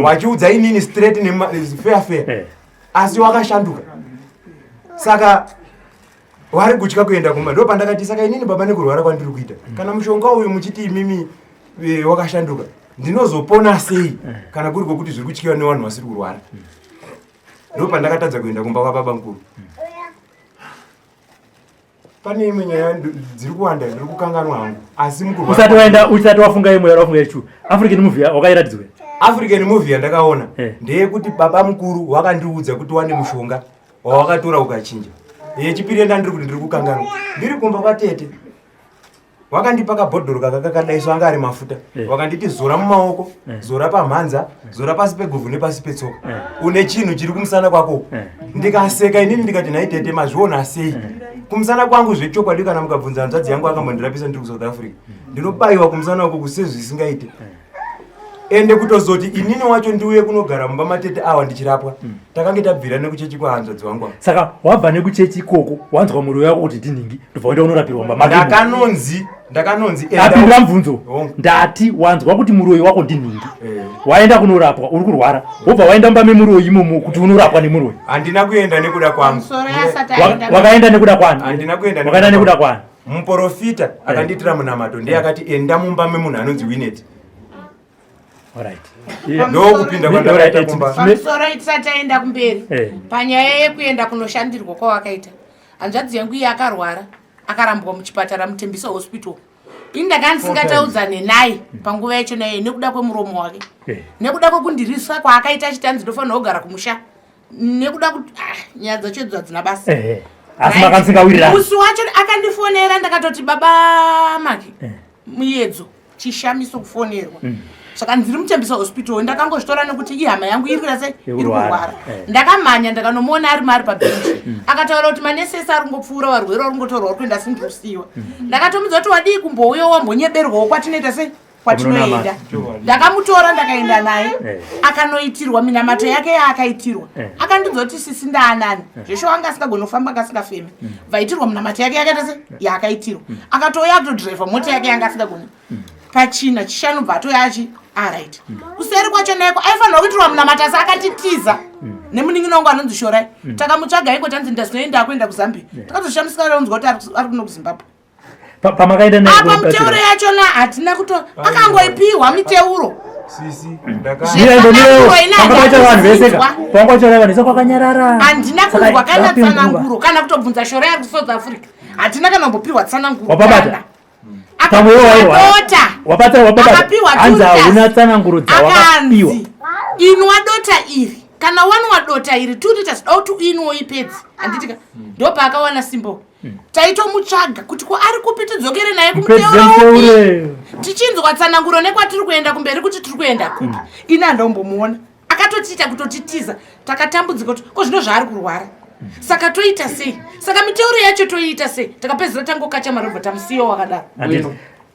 vachiudza inini straight fair asi wakashanduka saka vari kutya kuenda kumba. Ndo pandakati saka inini baba nekurwara kwandiri kuita kana mushonga uyu muchiti imimi wakashanduka ndinozopona sei kana kuri kwokuti zviri kutyiwa nevanhu vasiri kurwara. Ndo pandakatadza kuenda kumba kwababa mukuru. Pane imwe nyaya dziri kuwanda ndiri kukanganwa hangu asi usati wafunga imwe yarafunga yechu African movie wakairatidzwa. African movie yandakaona ndeyekuti baba mukuru wakandiudza kuti wane mushonga wawakatora ukachinja. Yechipiri ndandiri kuti ndiri kukanganwa ndiri kumba kwatete wakandipa kabhodhoro kakakadaiswa anga ari mafuta wakanditi zora mumaoko zora pamhanza zora pasi peguvhu nepasi petsoka une chinhu chiri kumusana kwako ndikaseka inini ndikati nhaitete mazviona sei kumusana kwangu zvechokwadi kana mukabvunza hanzvadzi yangu akambodirapisa ndiri kuSouth Africa ndinobayiwa kumusana uko kusezvo zvisingaite ende kutozoti inini wacho ndiuye kunogara mumba matete awa ndichirapwa takange tabvira nekuchechi kwahanzvadzi wangu saka wabva nekuchechi ikoko wanzwa muroi wako kuti ndinhingi ndobva waenda unorapirwa mumba ndakanonzi apindura mubvunzo ndati wanzwa kuti muroi wako ndinhingi waenda kunorapwa uri kurwara wobva waenda mumba memuroi imomo kuti unorapwa nemuroi handina kuenda nekuda kwangu wakaenda nekuda kwani wakaenda nekuda kwani muprofita akandiitira munamato ndiye akati enda mumba memunhu anonzi Winnet ndokupinda pamusoro itisati aenda kumberi panyaya yekuenda kunoshandirwa kwawakaita hanzvadzi yangu iye akarwara akarambwa muchipatara muTembiso hospital ini ndakanga ndisingataudzane naye panguva yacho naye nekuda kwemuromo wake nekuda kwekundirisa kwaakaita achitanzi ndofanira kugara kumusha nekuda kuti nyaya dzacho idzo hadzina basa asi makamusingawirira musi wacho akandifonera ndakatoti baba Maki muyedzo chishamiso kufonerwa saka ndiri muTembiso hospital ndakangozvitora nekuti ihama yangu iri kuita sei iri kurwara ndakamhanya ndakanomuona ari mari pabhenji akataura kuti manesesi ari kungopfuura varwere vari kungotorwa uri kuenda sindikusiyiwa ndakatomudza kuti wadii kumbouya wambonyeberwawo kwatinoita sei kwatinoenda ndakamutora ndakaenda naye akanoitirwa minamato yake yaakaitirwa akandidza kuti sisi ndaanani zvesho anga asingagoni kufamba anga asingafemi vaitirwa minamato yake yakaita sei yaakaitirwa akatouya kutodhiraivha mota yake yanga asingagoni pachina chishanu bvato yachi aright kuseri kwacho naiko aifanira kuitirwa munamatasi akatitiza nemunin'ina wangu anonzi Shorai takamutsvaga iko tanzi ndasinoenda akuenda kuZambia takatoshamisika unzwa kuti ari kuno kuZimbabwe pamakaenda apa miteuro yachona hatina kuto akangoipiwa miteuro handina kunzwa kana tsananguro kana kutobvunza Shorai ari kuSouth Africa hatina kana kumbopiwa tsananguro akapiwa tsananguro dzawakapiwa inwa dota iri kana wanwa dota iri 2 liters dauti inoipedzi handitika ndopaakawana simbo taitomutsvaga kuti ko ari kupi tidzokere naye kumuteuro tichinzwa tsananguro nekwatiri kuenda kumberi kuti tiri kuenda kupi ina ndombomuona akatotiita kutotitiza takatambudzika kuti ko zvino zvaari kurwara saka toita sei saka miteuro yacho toiita sei takapedzera tangokacha marobha tamusiyo wakadaro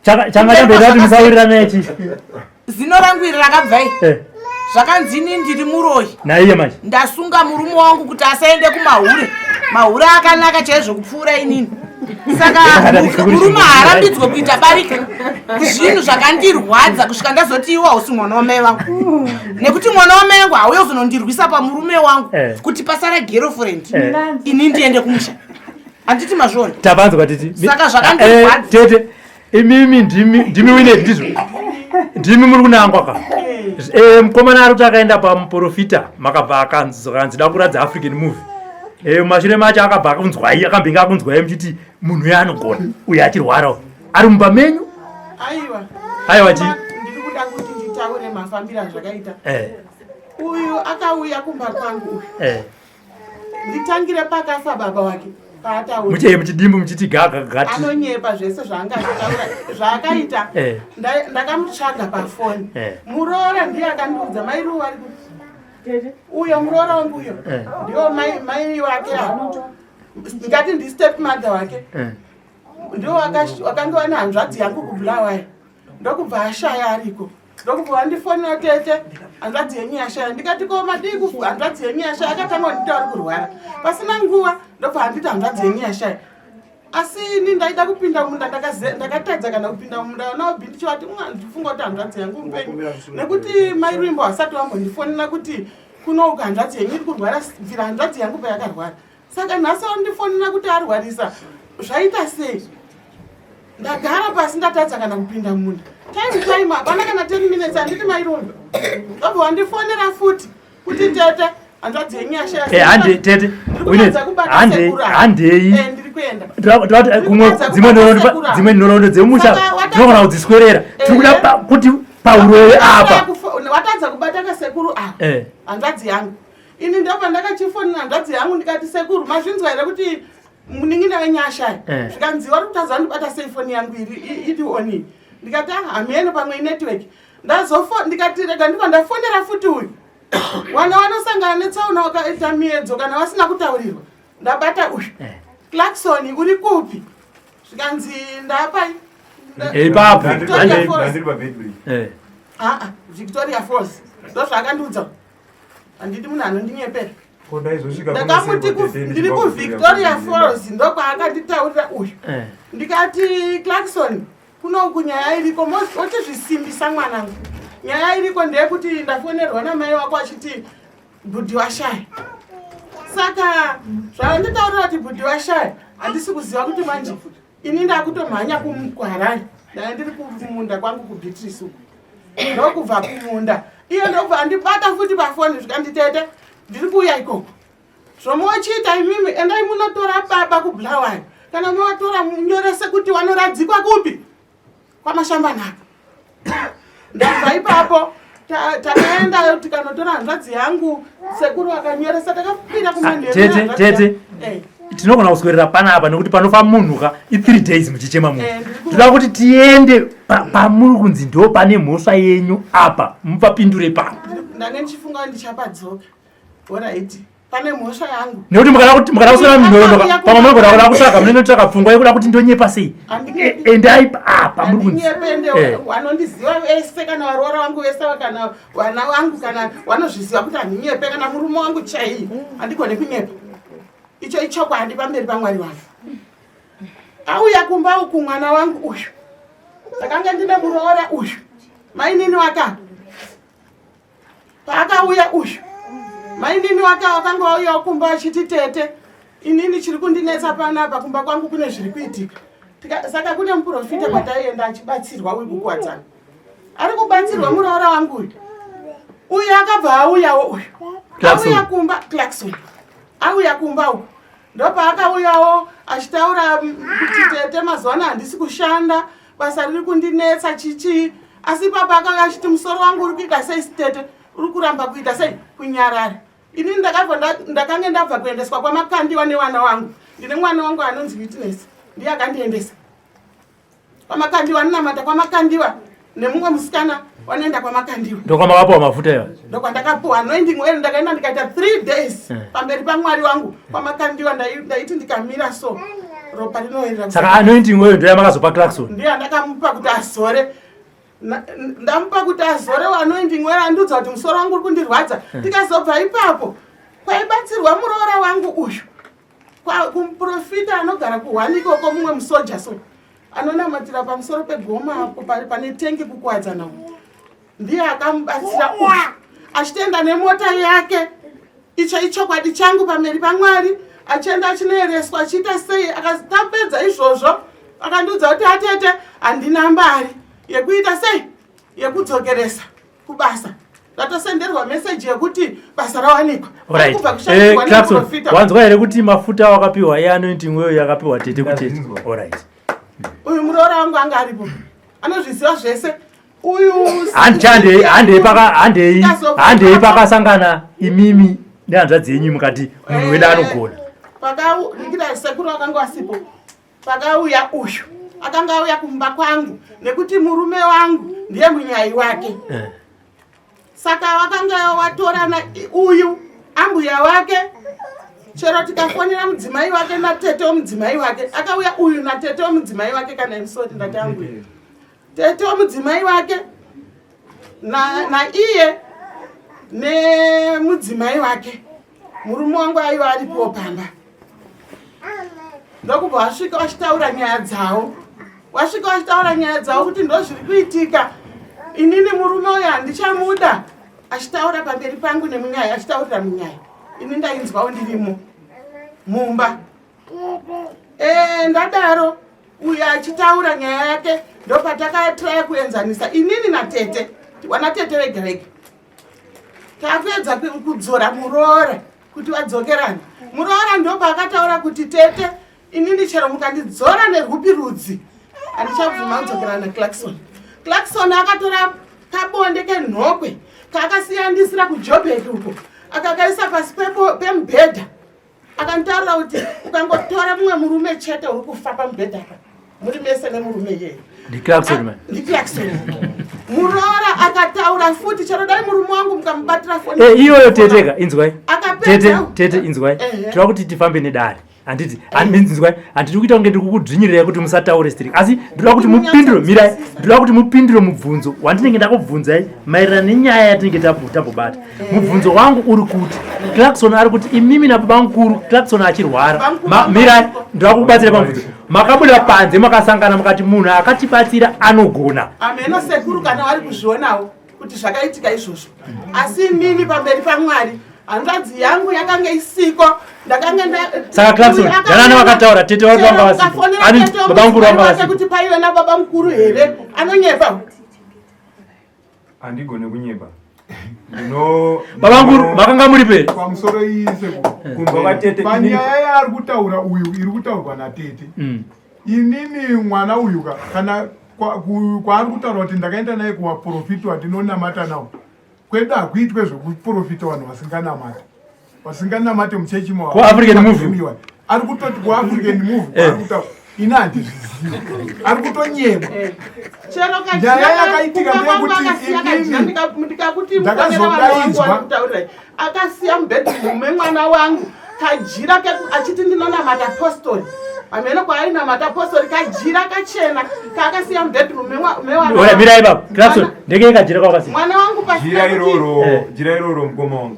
changa chamboita kuti musawirirana yachi zino rangu iri rakabvai zvakanzi ini ndiri muroi naiye manje ndasunga murume wangu kuti asaende kumahure akanaka chaizvo kupfuura inini saka murume haarambidzwe kuita barika zvinhu zvakandirwadza kusvika ndazoti iwe hausi mwana wamai vangu nekuti mwana wamai vangu hauye kuzonondirwisa pamurume wangu kuti pasara girlfriend ini ndiende kumusha handiti mazvoni tabanzwa titi saka zvakandirwadza tete imimi ndimi Winnet ndizvo ndimi muri kunangwa ka mukomana ari kuti akaenda pamuprofita makabva akanzi da kuradza African movie mashure macho akabva akunzwai akambinga akunzwai muchiti munhu uyo anogona uyo achirwarawo ari mumba menyu aiwa chi ndiri kuda kuti nditaure mafambiro azvakaita uyu akauya kumba kwangu nditangire pakafa baba wake muchidimbu muchiti gagagati anonyepa zvese zvaangataura zvaakaita ndakamutsvaga pafoni muroora ndiye akandiudza mairu ari uyo muroora wangu uyo ndiwo mai wake ndingati ndistep mother wake ndiwo wakanga wana hanzvadzi yangu kubulawayo ndokubva ashaya ariko ndokubva wandifonera tete hanzvadzi yenyu yashaya ndikati ko madii hanzvadzi yenyu yashaya akatanga kundita uri kurwara pasina nguva ndobva handiti hanzvadzi yenyu yashaya asi ini ndaida kupinda munda ndakatadza kana kupinda munda naobi ndichivati ndifunga kuti hanzvadzi yangu mupenyu nekuti mairimbo hasati wambondifonera kuti kunouka hanzvadzi yenyu iri kurwara bvira hanzvadzi yangu payakarwara saka nhasi wandifonera kuti arwarisa zvaita sei ndagara pasi ndatadza kana kupinda munda time hapana kana 10 minutes handiti mairondo ndobva wandifonera futi kuti tete hanzvadzi yenyu yashaya handei ndiri kuenda dzimwe nhoroondo dzemusha tinogona kudziswerera tiri kuda kuti pauroyo apa watadza kubata kasekuru apa hanzvadzi yangu ini ndobva ndakachifonera hanzvadzi yangu ndikati sekuru mazvinzwa here kuti munin'ina wenyu ashaya zvikanzi wari kutadza wandibata sei foni yangu iri iti oni ndikati hamene pamwe inetwork ndikati rega ndibva ndafonera futi uyu wana wanosangana netsauna wakaita miedzo kana wasina kutaurirwa ndabata uyu Clarkson uri kupi? Zvikanzi ndapa ipapo Victoria Falls ndo zvakandiudza. Handidi munhu anondinyepera. Ndakamuti ndiri kuVictoria Falls ndokwaakanditaurira uyu. Ndikati Clarkson kunoku nyaya iriko mochizvisimbisa mwanangu. Nyaya iriko ndeyekuti ndafonerwa namai wako achiti bhudhi washaya. Saka zvanditaurira kuti bhudhi washaya handisi kuziva kuti manje ini ndakutomhanya kuHarare. Ndanga ndiri kumunda kwangu kuBeatrice uku. Ndokubva kumunda. Iyo ndobva ndibata futi pafoni zvikanditete ndiri kuuya ikoko. Zvomochiita imimi endai munotora baba kuBulawayo. Kana munotora munyorese kuti wanoradzikwa kupi? Kwamashambanaka. Ndabva ipapo takaenda tikanotora hanzvadzi yangu sekuru akanyoresa takapinda kumanhero. Tete. Tinogona kuswerera panapa nekuti panofa munhuka i3 days muchichema munhu. Toda kuti tiende pamuri kunzi ndo pane mhosva yenyu apa mupapindure pano. Ndange ndichifunga ndichapadzoka. Alright. Pane mhosva yangu. Nekuti mukada kuswera munhondoka pamwe munogona kutsvaga munotsvaga pfungwa yekuda kuti ndonyepa sei. Endai apa muri kunzi. Wanondiziva vese kana varora vangu vese kana vana vangu kana vanozviziva kuti handinyepe kana murume wangu chai handigone kunyepa. Icho ichokwadi pamberi paMwari wangu. Auya kumba uku mwana wangu uyu. Ndakanga ndine muroora uyu. Mainini waka. Paakauya uyu. Mainini waka wakanga wauya kumba achiti tete. Inini chiri kundinetsa panapa kumba kwangu kune zviri kuitika. Saka kune muprofita kwataienda achibatsirwa uyu kukwadzana. Ari kubatsirwa muroora wangu uyu. Uyu akabva auyawo uyu. Auya kumba Clarkson. Auya kumba uku. Ndopa akauyawo achitaura kuti tete mazwana handisi kushanda basa riri kundinetsa chichi asi papa akanga achiti musoro wangu uri kuita sei tete uri kuramba kuita sei kunyarara. Ini ndakange ndabva kuendeswa kwamakandiwa newana wangu. Ndine mwana wangu anonzi Witness ndiye akandiendesa kwamakandiwa. Ndinamata kwamakandiwa nemumwe musikana wanoenda kwamakandiwa. Ndokwamakapuwa mafuta iwa. Ndokwandakapuwa anoending oil ndakaenda ndikaita 3 days pamberi paMwari wangu kwamakandiwa ndaiti ndikamira so ropa rinoerera. Saka anoending oil ndoyamakazopa Clarkson. Ndiye ndakamupa kuti azore. Ndamupa kuti azore anoending oil andiudza kuti musoro wangu uri kundirwadza. Tikazobva ipapo kwaibatsirwa muroora wangu uyu kumuprofita anogara kuHwani ikoko mumwe musoja so anonamatira pamusoro pegoma apo pane tengi kukwadzana uku. Ndiye akamubatsira uyu achitenda nemota yake. Icho ichokwadi changu pamberi paMwari achienda achinoereswa achiita sei. Akazitapedza izvozvo akandiudza kuti atete handina mbari yekuita sei yekudzokeresa kubasa. Ndatosenderwa meseji yekuti basa rawanikwa. Clarkson, wanzwa here kuti mafuta wakapiwa anointing oil yakapiwa tete kutete. Alright. Uyu muroora wangu anga aripo. Anozviziva zvese. Uyu handei pakasangana imimi nehanzvadzi yenyu mukati munhu wedu anogona. Ndikida sekuru akanga wasipo. Pakauya uyu akanga auya kumba kwangu nekuti murume wangu ndiye munyai wake. Saka wakanga watorana uyu ambuya wake. Chero tikafonera mudzimai wake natete womudzimai wake. Akauya uyu natete womudzimai wake kana imisoti ndatangu. Tete womudzimai wake na iye nemudzimai wake. Murume wangu aiva aripo pamba. Ndokubva wasvika wachitaura nyaya dzavo. Wasvika wachitaura nyaya dzavo kuti ndo zviri kuitika. Inini murume uyu handichamuda. Achitaura pamberi pangu nemunyaya, achitaurira munyaya. Ini ndainzwawo ndirimo mumba. Ndadaro uyu achitaura nyaya yake ndopatakatrai kuenzanisa inini natete. Wana tete wega wega. Tapedza kudzora muroora kuti wadzokerana. Muroora ndopa akataura kuti tete inini chero mukandidzora nerhupi rudzi handichabvuma kudzokerana Clarkson. Clarkson akatora kabonde kenhokwe kaakasiyandisira kuJoburg uko akakaisa pasi pemubhedha akantaura kuti ukangotora mumwe murume chete uri kufa pamubhedha apa muri mese nemurume yeye. Clarkson. Muroora akataura futi chero dai murume wangu mukamubatira foni. Iyoyo teteka inzwai. Tete inzwai. Tira kuti tifambe nedare. handiti handiti kuita kunge ndiri kukudhinyirirai kuti musataure strict asi ndoda kuti mupindure mirai ndoda kuti mupindure mubvunzo wandinenge ndakubvunzai maererano nenyaya yatinenge tambobata mubvunzo wangu uri kuti Clarkson ari kuti imimi nababa mukuru Clarkson achirwara mirai ndoda kukubatsira pamubvunzo makabudira panze makasangana mukati munhu akatibatsira anogona ameno sekuru kana wari kuzvionawo kuti zvakaitika izvozvo asi inini pamberi paMwari hanzvadzi yangu yakanga isiko ndakanga saka Clarkson janana vakataura tete wari vanga vasiko ani baba mukuru vanga vasiko kuti paive nababa mukuru here anonyepa handigone kunyepa baba mukuru makanga muri peri pamusoro ise kumba vatete panyaya yaari kutaura uyu iri kutaurwa natete inini mwana uyu kana kwaari kutaura kuti ndakaenda naye kuvaprofiti wandinonamata nawo kwedu hakuitwe zvekuprofita vanhu vasinganamate muchechi kuafrican movie ari kutoti kuafrican movie ari kutaura ini handizvizivi ari kutonyema nyaya yakaitika ndeyekuti ndakazodaidzwa akasiya mubhedhumu memwana wangu kajira achiti ndinonamata apostori amene kwainamata apostori kajira kachena kaakasiya mubhedhumu mirai baba Clarkson ndenge kajira kwakasiya mwana wangu jira iroro mukoma wangu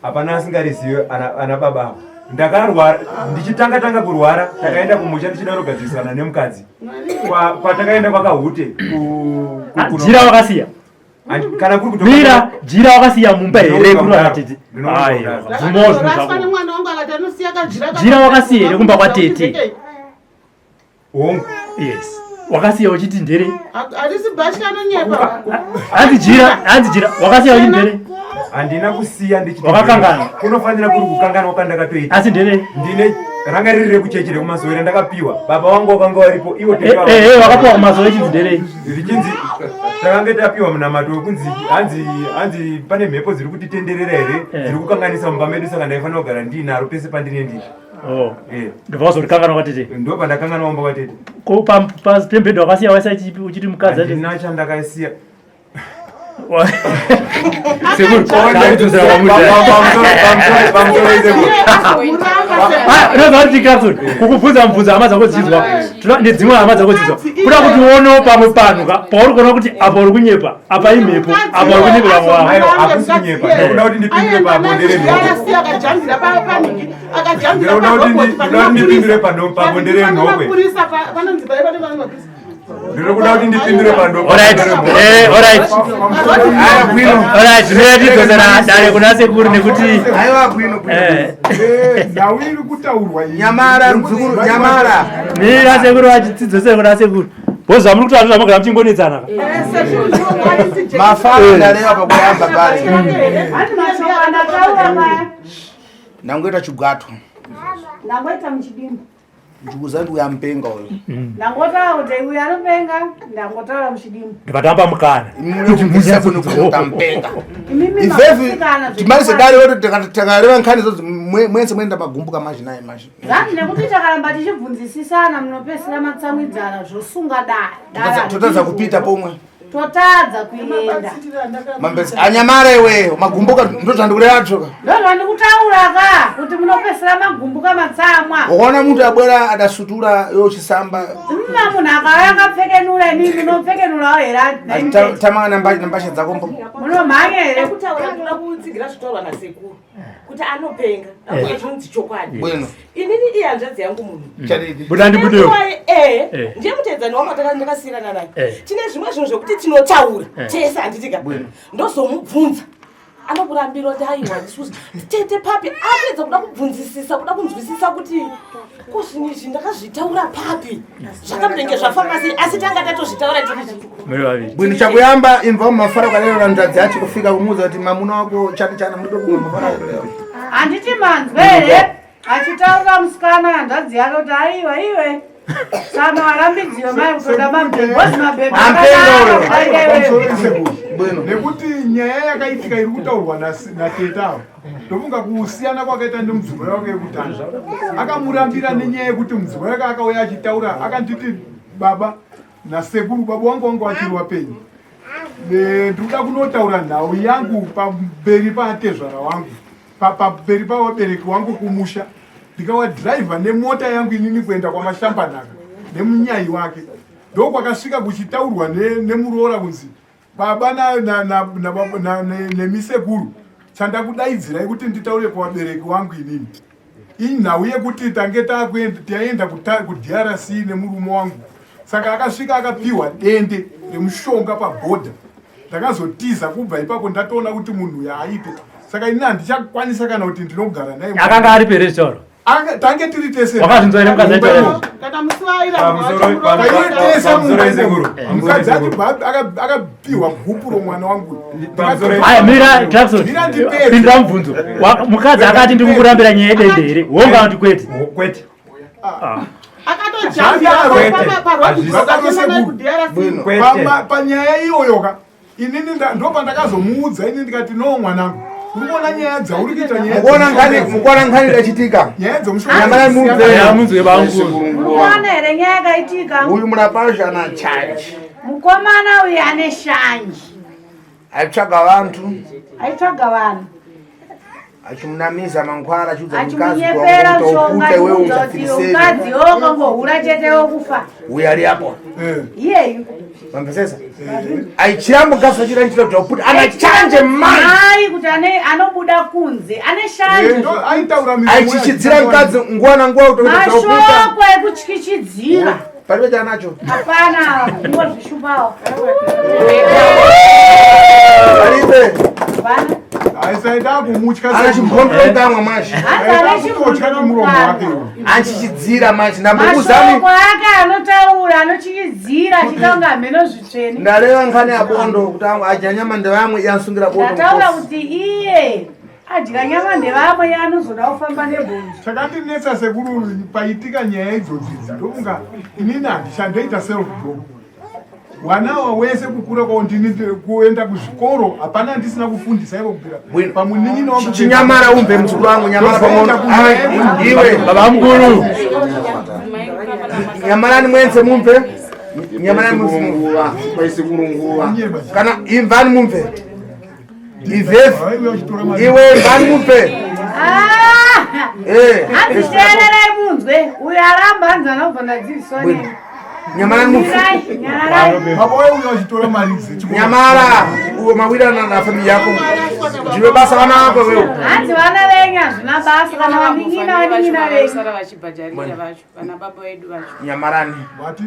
hapana asingarizive ana baba ndakarwara ndichitanga kurwara takaenda kumusha ndichida kugadzirisana nemukadzi kwatakaenda kwakahute jira wakasiya kana kuri mira jira wakasiya mumba here kunoatete jira wakasiya here kumba kwatete yes wakasiya uchiti ndere harisi bashka anonyepa hanzi jira wakasiya uchiti ndere handina kusiya ndichitwakakangana kunofanira kuri kukangana wakandakatoita asi ndere ndine rangariri rekuchechi rekumazowe randakapiwa baba wangu wakanga waripo iwo wakapiwa kumazowe echinzi ndere richinzi takange tapiwa munamato wekunzi hanzi pane mhepo dziri kutitenderera here dziri kukanganisa mumba medu saka ndaifanira kugara ndiinaro pese pandine ndiri ndopakazorikangana kwatete ndo pandakangana wamba kwatete pembedha wakasiya waisa uchiti mukadzi handina chandakasiya kukubvunza mubvunzo hama dzako dzidzwa nedzimwe hama dzako dzidzwa kuda kuti uonewo pamwe panhu pauri kuona kuti apa uri kunyepa apa imhepo apa uri kunyepera hakusi kunyepa ndakuda kuti ndipindure pabondere pabondere nhokwe ndinokuda kuti ndipindure pandootidzosera dare kuna sekuru nekuti nhau iri kutaurwa nyamara muzukuru nyamara mira sekuru vachitidzosere kuna sekuru bhoza muri kutaura zvamagara muchingonetsana mafaro ndareva pakuyamba pari ndangoita chigwato ndangoita muchidimbu ndikuza ndikuyamupenga uyo ndangotaura kuti uyu anopenga ndangotaura muchidimbu ndikatamba mukana mutampenga ifefi timarise dare oti takareva nkhani izozi mwense mwenda magumbuka mazhi naye mazhi zani nekuti takaramba tichibvunzisisana munopesera matsamwidzana zvosunga dare totadza kupita pomwe totadza kuenda mambesi anyamara iweyo magumbuka ndotandikure atsvoka ndozvandikutauraka kuti munopesera magumbuka matsamwa ukaona muntu abwera adasutura yochisamba mma munhu akava akapfekenura inini munopfekenurawo here tamanga nambasha dzakombo munomhanya here kutaura ndoda kutsigira zvitaurwa nasekuru kuti anopenga aizvonzi chokwadi bwino inini iye hanzvadzi yangu munhu ndiye mutedzani wako ndakasiyirana naye tine zvimwe zvinhu zvokuti tinotaura tese handitika ndozomubvunza anokurambira kuti aiwa ndisuzi tete papi apedza kuda kubvunzisisa kuda kunzwisisa kuti kozvinizvi ndakazvitaura papi zvakapenge zvafamba sei asi tanga tatozvitaura bwino chakuyamba imva mumafara kwanenera nzadzi yacho kufika kumuudza kuti mamuna wako chati chana mudo kumwe mafara handiti manzwe here achitaura musikana hanzvadzi yake kuti aiwa iwe sana warambidziwe mai kutoda mabhebhozi nekuti nyaya yakaitika iri kutaurwa natetavo ndofunga kusiyana kwakaita nemudzimai wake yekutanga akamurambira nenyaya yekuti mudzimai wake akauya achitaura akanditi baba nasekuru baba wangu achiri wapenyu ndikuda kunotaura nhau yangu pamberi patezvara wangu pamberi pavabereki wangu kumusha ndikawadhiraivha nemota yangu inini kuenda kwamashambanaka nemunyai wake ndokwakasvika kuchitaurwa nemuroora kunzi baba nemisekuru chandakudaidzirai kuti nditaure kuvabereki wangu inini inhau yekuti tange taenda kuDRC nemurume wangu saka akasvika akapiwa dende remushonga pabhodha ndakazotiza kubva ipapo ndatoona kuti munhu uyu aipe saka ini handichakwanisa kana kuti ndinogara naye akanga ari perechoro tange tiri tese wakazvinzwa ine mukadzi aitaura kana musiwaira mukadzi akapiwa bhuku romwana wangu aya mira Jackson pindira mubvunzo mukadzi akati ndikukurambira nyaya yedende here wonga kuti kwete panyaya iyoyoka inini ndopandakazomuudza ini ndikati no mwanangu urikuona nyaya dzauri kuita mukuona nkhani yachitika nyaya mukuona here nyaya yakaitika uyu munapashana chanji mukomana uyu ane shanji aitsvaga vantu achimunamiza mankhwara achimunyepera shonga kuti ukadzi wokangohura chete wokufa uyu ari apo iyeyu mamvesesa aichiramugasa chirachita kuti anachanje mai kuti anobuda kunze ane shanje aichichidzira mukadzi nguwa nanguwa mashoko ekutyichidzira palibe chanacho hapana ingozvishupawo palibe aisaida kumutya anachimhondorokamwa mashi achichidzira mashi mashoko ake anotaura anochichidzira achitanga mheno zvitsvene ndareva nkhani yabondo kuti adya nyama ndevamwe yasungira bondo ndataura kuti iye adya nyama ndevamwe yaanozoda kufamba nebonzo chakandinetsa sekuru paitika nyaya idzodzi ndokunga inini handichandoita self-job wanawa wese kukura kwao ndini kuenda kuzvikoro hapana ndisina kufundisa ivo kubira pamuninini wangu chinyamara umbe mzukuru wangu nyamara pamwe iwe baba mkuru nyamarani mwenze mumve nyamarani mumva kwaisekurunguva kana imvani mumve ivefu iwe imvani mumve handiteererai munzwe uyu aramba hanzana kubva ndadzisonei Nyamara nyamara uwe mawira na familia yako jiwe basa wana wako wewe hanzi vana venya zvina basa kana vaningina venyu sara vachibhajarira vacho vana baba vedu vacho nyamarani wati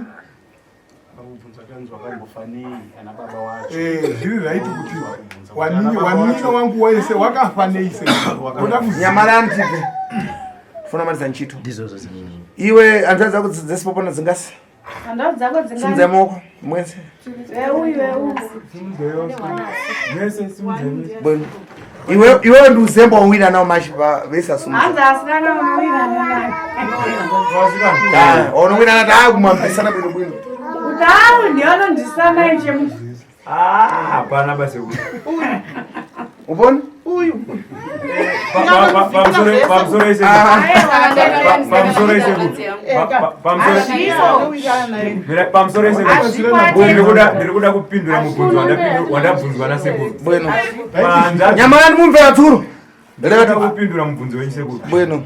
zviri raiti kuti wanino wangu wese wakafaneise nyamarani tipe funa mali za nchito iwe anza zako dzesipopona dzingasi andau dzako dzingasi moko mwense bueno iwe nduzembo wina nao mashi pa vesa sumu anza asana wina nani ono wina nata kumwambisana bwino bwino utawu ndiona ndisana nje hapana basi ubone uyu ndirikuda kupindura mubvunzo wandabvunzwa nasekuru nyamarani mumvera turu kupindura mubvunzo wensekuru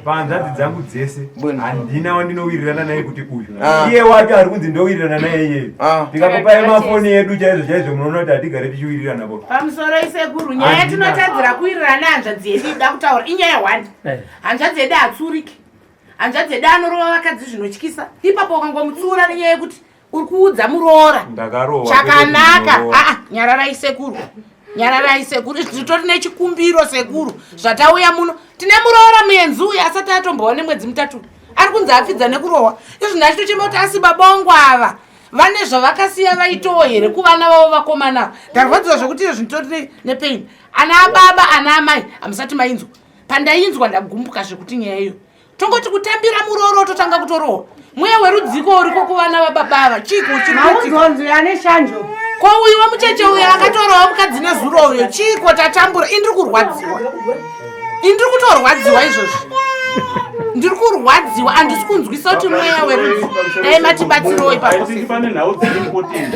panzvadzi dzangu dzese handina wandinowirirana naye kuti uyu iye wacho ari kunzi ndowirirana naye iyeyo tikakopai mafoni edu chaizvo chaizvo munoona kuti hatigare tichiwirirana bo pamusoro isekuru nyaya tinotadzira kuwirirana hanzvadzi yedu ida kutaura inyaya hwani hanzvadzi yedu hatsuriki hanzvadzi yedu anorova vakadzi zvinotyisa ipapo ukangomutsura nenyaya yekuti uri kuudza muroora chakanaka nyararai sekuru nyararai sekuru titori nechikumbiro sekuru zvatauya muno tine muroora muenzi uyu asati atombowa nemwedzi mutatu ari kunzi afidza nekurohwa izvi nachitochema kuti asi baba vangu ava vane zvavakasiya vaitowo here kuvana vavo vakomana ndarwadziwa zvokuti izvo zvitori nepaini ana ababa ana amai hamusati mainzwa pandainzwa ndagumbuka zvekuti nyaya iyo tongoti kutambira murooro totanga kutorohwa mweya werudziko uriko kuvana vababa ava chiko chirikonzi ane shanjo ko uyu wamucheche uyu akatorohwa mukadzi nezuro uyo chiko tatambura indiri kurwadziwa indiri kutorwadziwa izvozvi ndiri kurwadziwa handisi kunzwisa kuti mweya werudziko dai matibatsiroi pane nhau dziri important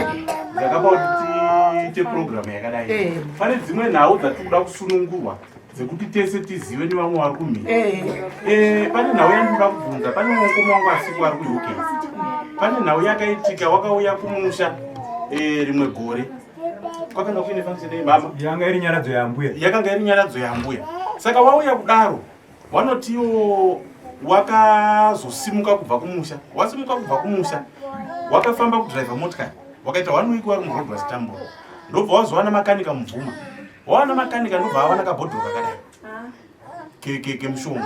dzakapa kuti tiite programu yakadai pane dzimwe nhau dzatikuda kusunungurwa dzekuti tese tizive nevamwe vari kumhiri. Pane nhau yandinoda kubvunza. Pane mukoma wangu asiku ari kuUK. Pane nhau yakaitika wakauya kumusha rimwe gore. Kwakanga kuine function yemama. Yanga iri nyaradzo yambuya. Yakanga iri nyaradzo yambuya. Saka wauya kudaro wanotiwo wakazosimuka kubva kumusha. Wasimuka kubva kumusha wakafamba kudriver motikari. Wakaita 1 week wari murobha Stambo. Ndobva wazowana makanika mubvuma. Wawana makanika ndobva wawana kabhodhoro kakadai. Kemushonga.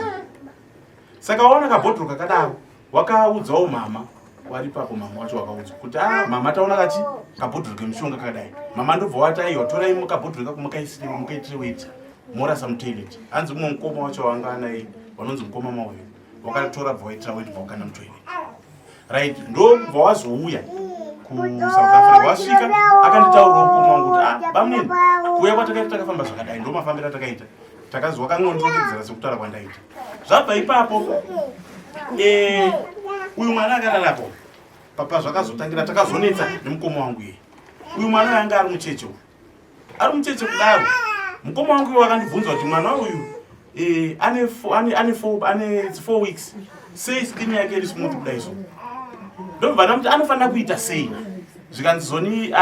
Saka wawana kabhodhoro kakadaro wakaudzawo mama wari papo mama wacho wakaudza kuti mama taona kati kabhodhoro kemushonga kakadai. Mama ndobva wati aiwa torai mukabhodhoro kako mukaisire mukaitire weti morasa mutoilet. Hanzi mumwe mukoma wacho wanga anaye vanonzi mukoma mauyo wakatora bva waitira weti bva wakana mutoilet. Right, ndobva wazouya kuSouth Africa wasvika akanditaurira mukoma wangu kuti bamweni kuuya kwatakaita takafamba zvakadai ndo mafambiro atakaita takazi wakangondoredzera sekutaura kwandaita. Zvabva ipapo uyu mwana akararapo papa zvakazotangira takazonetsa nemukoma wangu iye. Uyu mwana anga ari mucheche kudaro. Mukoma wangu iye wakandibvunza kuti mwana uyu ane 4 weeks sei skin yake iri smooth kudai so. Ndobva ndamuti anofanira kuita sei. Zvikanzoni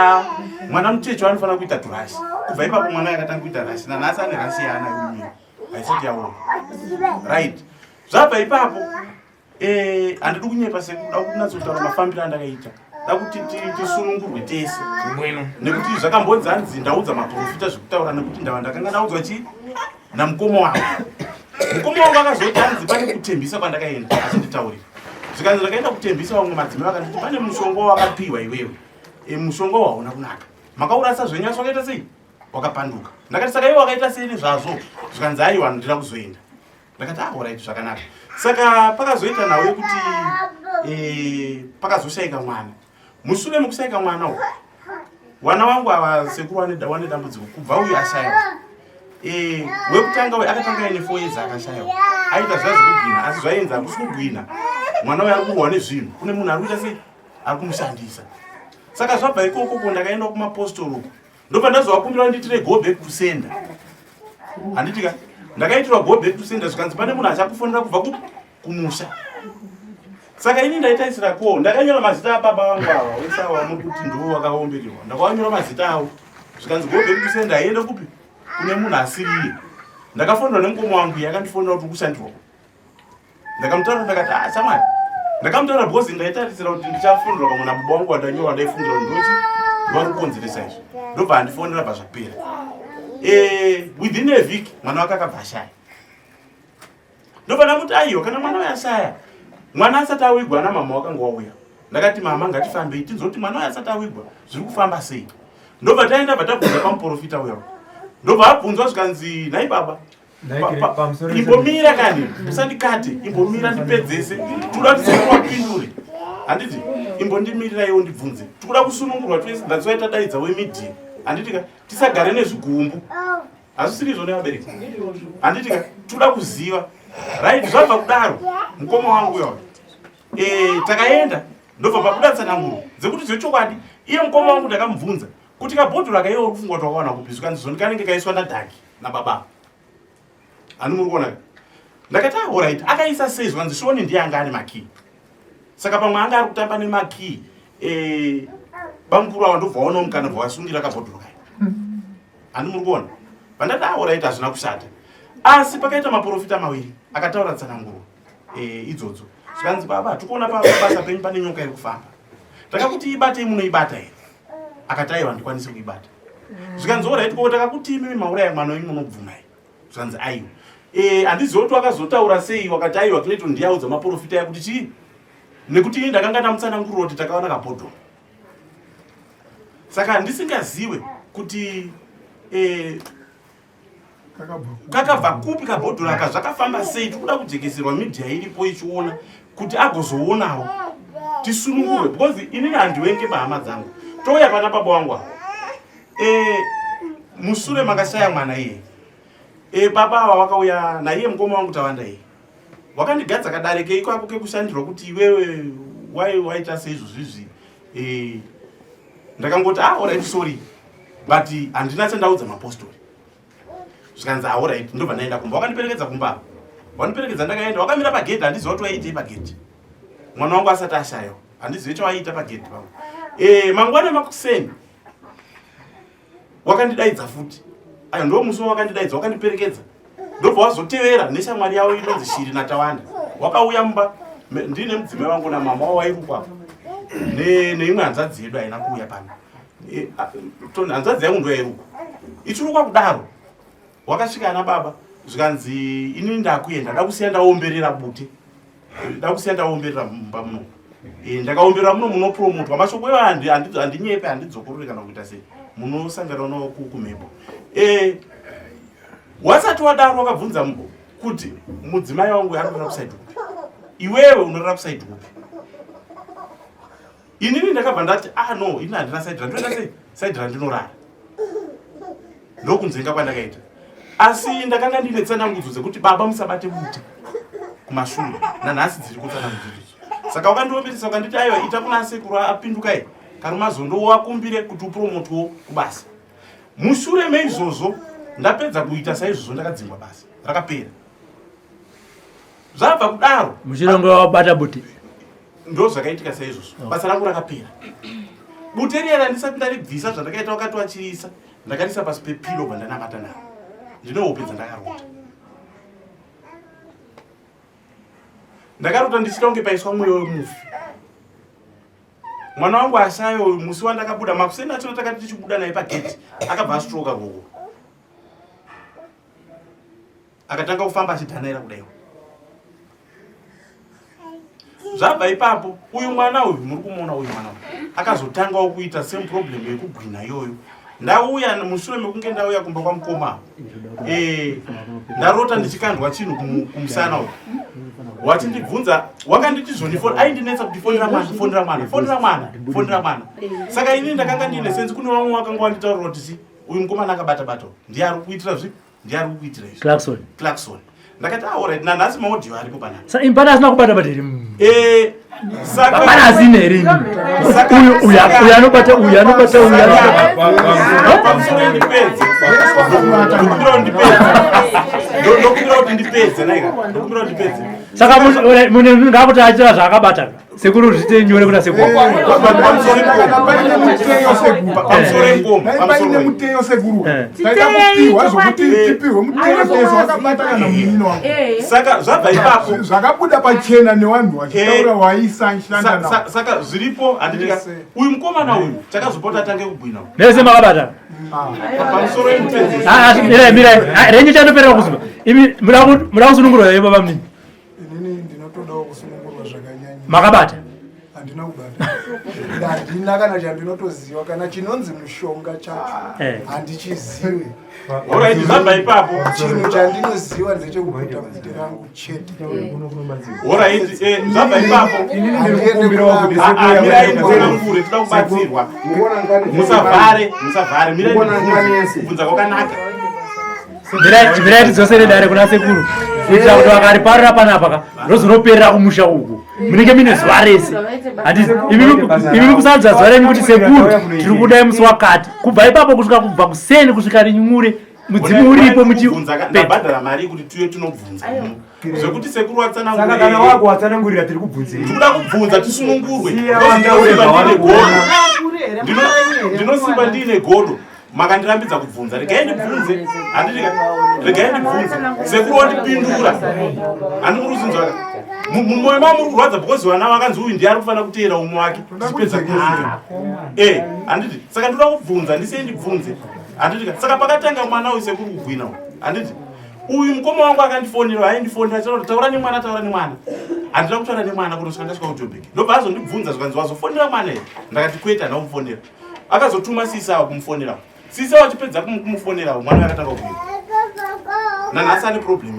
mwana mucheche anofanira kuita turashi. Kubva ipapo mwana akatanga kuita rashi. Nanhasi ane rashi yaana uyu haisati yaona. Right. Zvabva ipapo handidi kunyepa sekuda kunyatsotaura mafambiro andakaita. Da kuti tisunungurwe tese. Nekuti zvakambonzi hanzi ndaudza maprofita zvekutaura nekuti ndakanga ndaudzwa namukoma wangu. Mukoma wangu akazoti hanzi pane kutembisa kwandakaenda achinditaurira. Zvikanzi ndakaenda kutembisa vamwe madzimai vakanditi pane mushonga wakapiwa iwewe. Mushonga hauna kunaka. Makaurasa zvenyaswa wakaita sei? Wakapanduka. Ndakati saka iwe wakaita sei nezvazvo? Zvikanzi aiwa ndira kuzoenda. Ndakati alright zvakanaka. Saka pakazoita nawo kuti pakazoshayika mwana. Mushure mekushaika mwana uyu wana wangu ava sekuru wane dambudziko kubva uyu ashayiwa. Wekutanga uyu akatanga ine 4 years akashayiwa. Aita zvazi kugwina asi zvaenza hakusi kugwina. Mwana uyu ari kurwa nezvinhu. Kune munhu ari kuita sei? Ari kumushandisa. Saka zvabva ikoko ndakaenda kumapostoro. Ndobva ndazovakumbira nditire go back to sender. Handitika ndakaitirwa go back to sender zvikanzi pane munhu achakufonera kubva kumusha. Saka ini ndaitaisira ko ndakanyora mazita ababa vangu ava wesawa nokuti ndiwo wakaombererwa. Ndakanyora mazita awo. Zvikanzi go back to sender aende kupi? Kune munhu asiriye. Ndakafonera nemukoma wangu yakandifonera kuti kushandirwa. Ndakamutaura ndakati shamwari. Ndakamutaura bhozi ndaitarisira kuti ndichafundira kamwe nababa wangu wandanyora ndaifungira ndoti ndwari kukonzeresa izvo. Ndobva handifonera zvapera. Within a week mwana wake akabva ashaya. Ndobva ndamuti aiwa kana mwana uyu ashaya mwana asati awigwa namama wakanga wauya. Ndakati mama ngatifambei tinzoti mwana uyu asati awigwa zviri kufamba sei. Ndobva taenda tabvunza pamuprofita uyo. Ndobva abvunzwa zvikanzi nhai baba imbomira kani usandikate imbomira ndipedzese toda kuti wapindure. Handiti imbondimirira iwo ndibvunze toda kusunungurwa twese ndatswai tadaidza wemedia. Handitika tisagare nezvigumbu. Hazvisiri izvo nevabereki. Handitika toda kuziva. Right, zvabva kudaro mukoma wangu uyo. Takaenda ndobva pabuda tsananguro dzekuti zvechokwadi iye mukoma wangu ndakamubvunza kuti kabhodhoro akaiye uri kufungwa twakawana kupi zvikanzi zvoni kanenge kaiswa nadhaki nababa. Ani muri kuona. Ndakati alright akaisa sei zvikanzi shoni ndiye anga ane makii. Saka pamwe anga ari kutamba nemakii bamukuru awo ndobva waona mukana bva wasungira kabhodhoro kaya. Ani muri kuona. Vandati alright hazvina kushata. Asi pakaita maprofita mawiri akataura tsananguro idzodzo. Zvikanzi baba tikuona pabasa penyu pane nyoka iri kufamba. Takakuti ibate munoibata here. Akati aiwa ndikwanise kuibata. Zvikanzi alright ko takakuti imi mauraya mwana wenyu munobvuma here. Zvikanzi aiwa. Handizivi kuti wakazotaura sei wakati aiwa Clayton ndiyaudza maprofita yakuti chii. Nekuti ini ndakanga ndamutsanangurira kuti takaona kabhodhoro. Saka ndisingazive kuti kakabva kupi kabhodhoro aka zvakafamba sei. Tikuda kujekeserwa media iripo ichiona kuti agozoonawo tisunungurwe because inini handiwenge bahama dzangu. Touya pana baba wangu mushure makashaya mwana iye. Baba ava wakauya naiye mukoma wangu tawanda iye. Wakandigadza kadareke ikako kekushandirwa kuti iwewe waita seizvo zvizvi. Ndakangoti alright sorry but handina chandaudza mapostori. zvikanzi alright ndobva ndaenda kumba. Wakandiperekedza kumba, wandiperekedza ndakaenda, wakamira pagedhi, handiziva kuti waiitei pagedhi. Mwana wangu asati ashayiwa, handizivi chawaiita pagedhi pangu. Mangwana makuseni wakandidaidza futi, ayo ndo musi wakandidaidza, wakandiperekedza, ndobva wazotevera neshamwari yavo inonzi Shiri naTawanda. Wakauya mumba, ndine mudzimai wangu namama wavo vairukwa neimwe hanzvadzi yedu haina kuuya pano. Hanzvadzi yangu ndo yairukwa, ichirukwa kudaro. Wakasvika ana baba zvikanzi inini ndakuenda, ndakusiya ndaomberera bute, ndakusiya ndaomberera mumba muno. Ndakaomberera muno munopromotwa mashoko ewa handinyepe, handidzokorore kana kuita sei, munosangana nawo kumhepo. Wasati wadaro wakabvunza kuti mudzimai wangu arikurara kusaidi kupi, iwewe unorara kusaidi kupi? Inini ndakabva ndati no, ini handina saidi ndoenda sei, saidi randinorara. Ndokunzenga kwandakaita. Asi ndakanga ndine tsanangudzo dzekuti baba musabate bute kumashure, nanhasi dziri kutsanangudzo. Saka wakandiomeresa ukanditi aiwa ita kuna sekuru apindukai karumazondo wakumbire kuti upromotwo kubasa. Mushure meizvozvo ndapedza kuita saizvozvo ndakadzingwa basa rakapera. Zvabva kudaro muchirongo wabata bute ndo zvakaitika saizvozvo, basa rangu rakapera. Bute riya randisati ndaribvisa zvandakaita wakati wachirisa, ndakarisa pasi pepilo bandanamata naro, ndinohopedza ndakarota. Ndakarota ndichita kunge paiswa mwoyo wemufi. Mwana wangu ashayo musi wandakabuda makuseni acho takati tichibuda naye pageti akabva astroka ruoko, akatanga kufamba achidhanaira kudaiwo. Zvabva ipapo uyu mwana uyu muri kumuona uyu mwana uyu akazotangawo kuita same problem yekugwina iyoyo. Ndauya mushure mekunge ndauya kumba kwamukoma, ndarota ndichikandwa chinhu kumusana uyu. Wachindibvunza wakanditi zvondifona, aindinetsa kuti fonera mwana. Saka inini ndakanga ndine senzi kune vamwe wakanga wanditaurira kuti uyu mukomana akabata ndiari kuitira zvi, ndiari kuitira izvi Clarkson. Ndakati alright, nanhasi maaudio aripo panapa. Saka impana asina kubata iri. Saka pana asina iri. Uyu anobata pamusoro ndipedze. Ndokumbira kuti ndipedze naika. Saka mune ndakuti achira zvakabata. Sekuru zvite nyore kuna sekuru. Paine muteyo sekuru. Taita kupiwa zvokuti tipiwe muteyo pesa wakabata kana munino wangu. Saka zvabva ipapo zvakabuda pachena nevanhu vachitaura waisashanda nawo. Saka zviripo handitika uyu mukomana uyu takazopota tange kubwina. Nese makabata. Pamusoro yemutedzi. Mira, renje chanopera kuziva. Imi mura kusunungura yebo baba mini. Inini ndinotodawo kusunungurwa zvakanyanya. Makabata. Handina kubata. Handina kana chandinotoziva kana chinonzi mushonga chacho. Handichizivi. Alright, zvabva ipapo. Chinhu chandinoziva ndechekubuda bvute rangu chete. Alright, zvabva ipapo. Inini ndikukumbirawo kuti sekuru mirai musanangure toda kubatsirwa. Musavhare, mirai kubvunza kwakanaka. Mirai tidzosere dare kuna sekuru. Kuitira kuti vakariparira panapa rozonoperera kumusha uku. Munenge mine zuva rese. Imi kusadza zuva renyu kuti sekuru tiri kudai musi wakati. Kubva ipapo kusvika kubva kuseni kusvika rinyure mudzimu uripo ndabhadhara mari kuti tuye tunobvunza. Zvekuti sekuru watsanangurira. Saka kana wako watsanangurira tiri kubvunzira. Tikuda kubvunza tisunungurwe. Ndinosimba ndine godo. Makandirambidza kubvunza, regai ndibvunze, regai ndibvunze. Sekuru wandipindura. Handikuruzinzwa. Mumwoyo mavo muri kurwadza because vana vakanzi uyu ndiye ari kufanira kuteera umwe wake. Tipedza kuziva. Handiti. Saka ndoda kubvunza, ndisei ndibvunze. Handiti. Saka pakatanga mwana uyu sekuru kugwina. Handiti. Uyu mukoma wangu akandifonera, aindifonera achati taura nemwana. Handina kutaura nemwana kuti ndasvika kuJoburg. Ndobva azondibvunza zvikanzi wazofonera mwana here. Ndakati kwete handina kumufonera. Akazotuma sisa kumufonera. Sisa wachipedza kumufonera mwana akatanga kubvira. Nanhasi ane problem.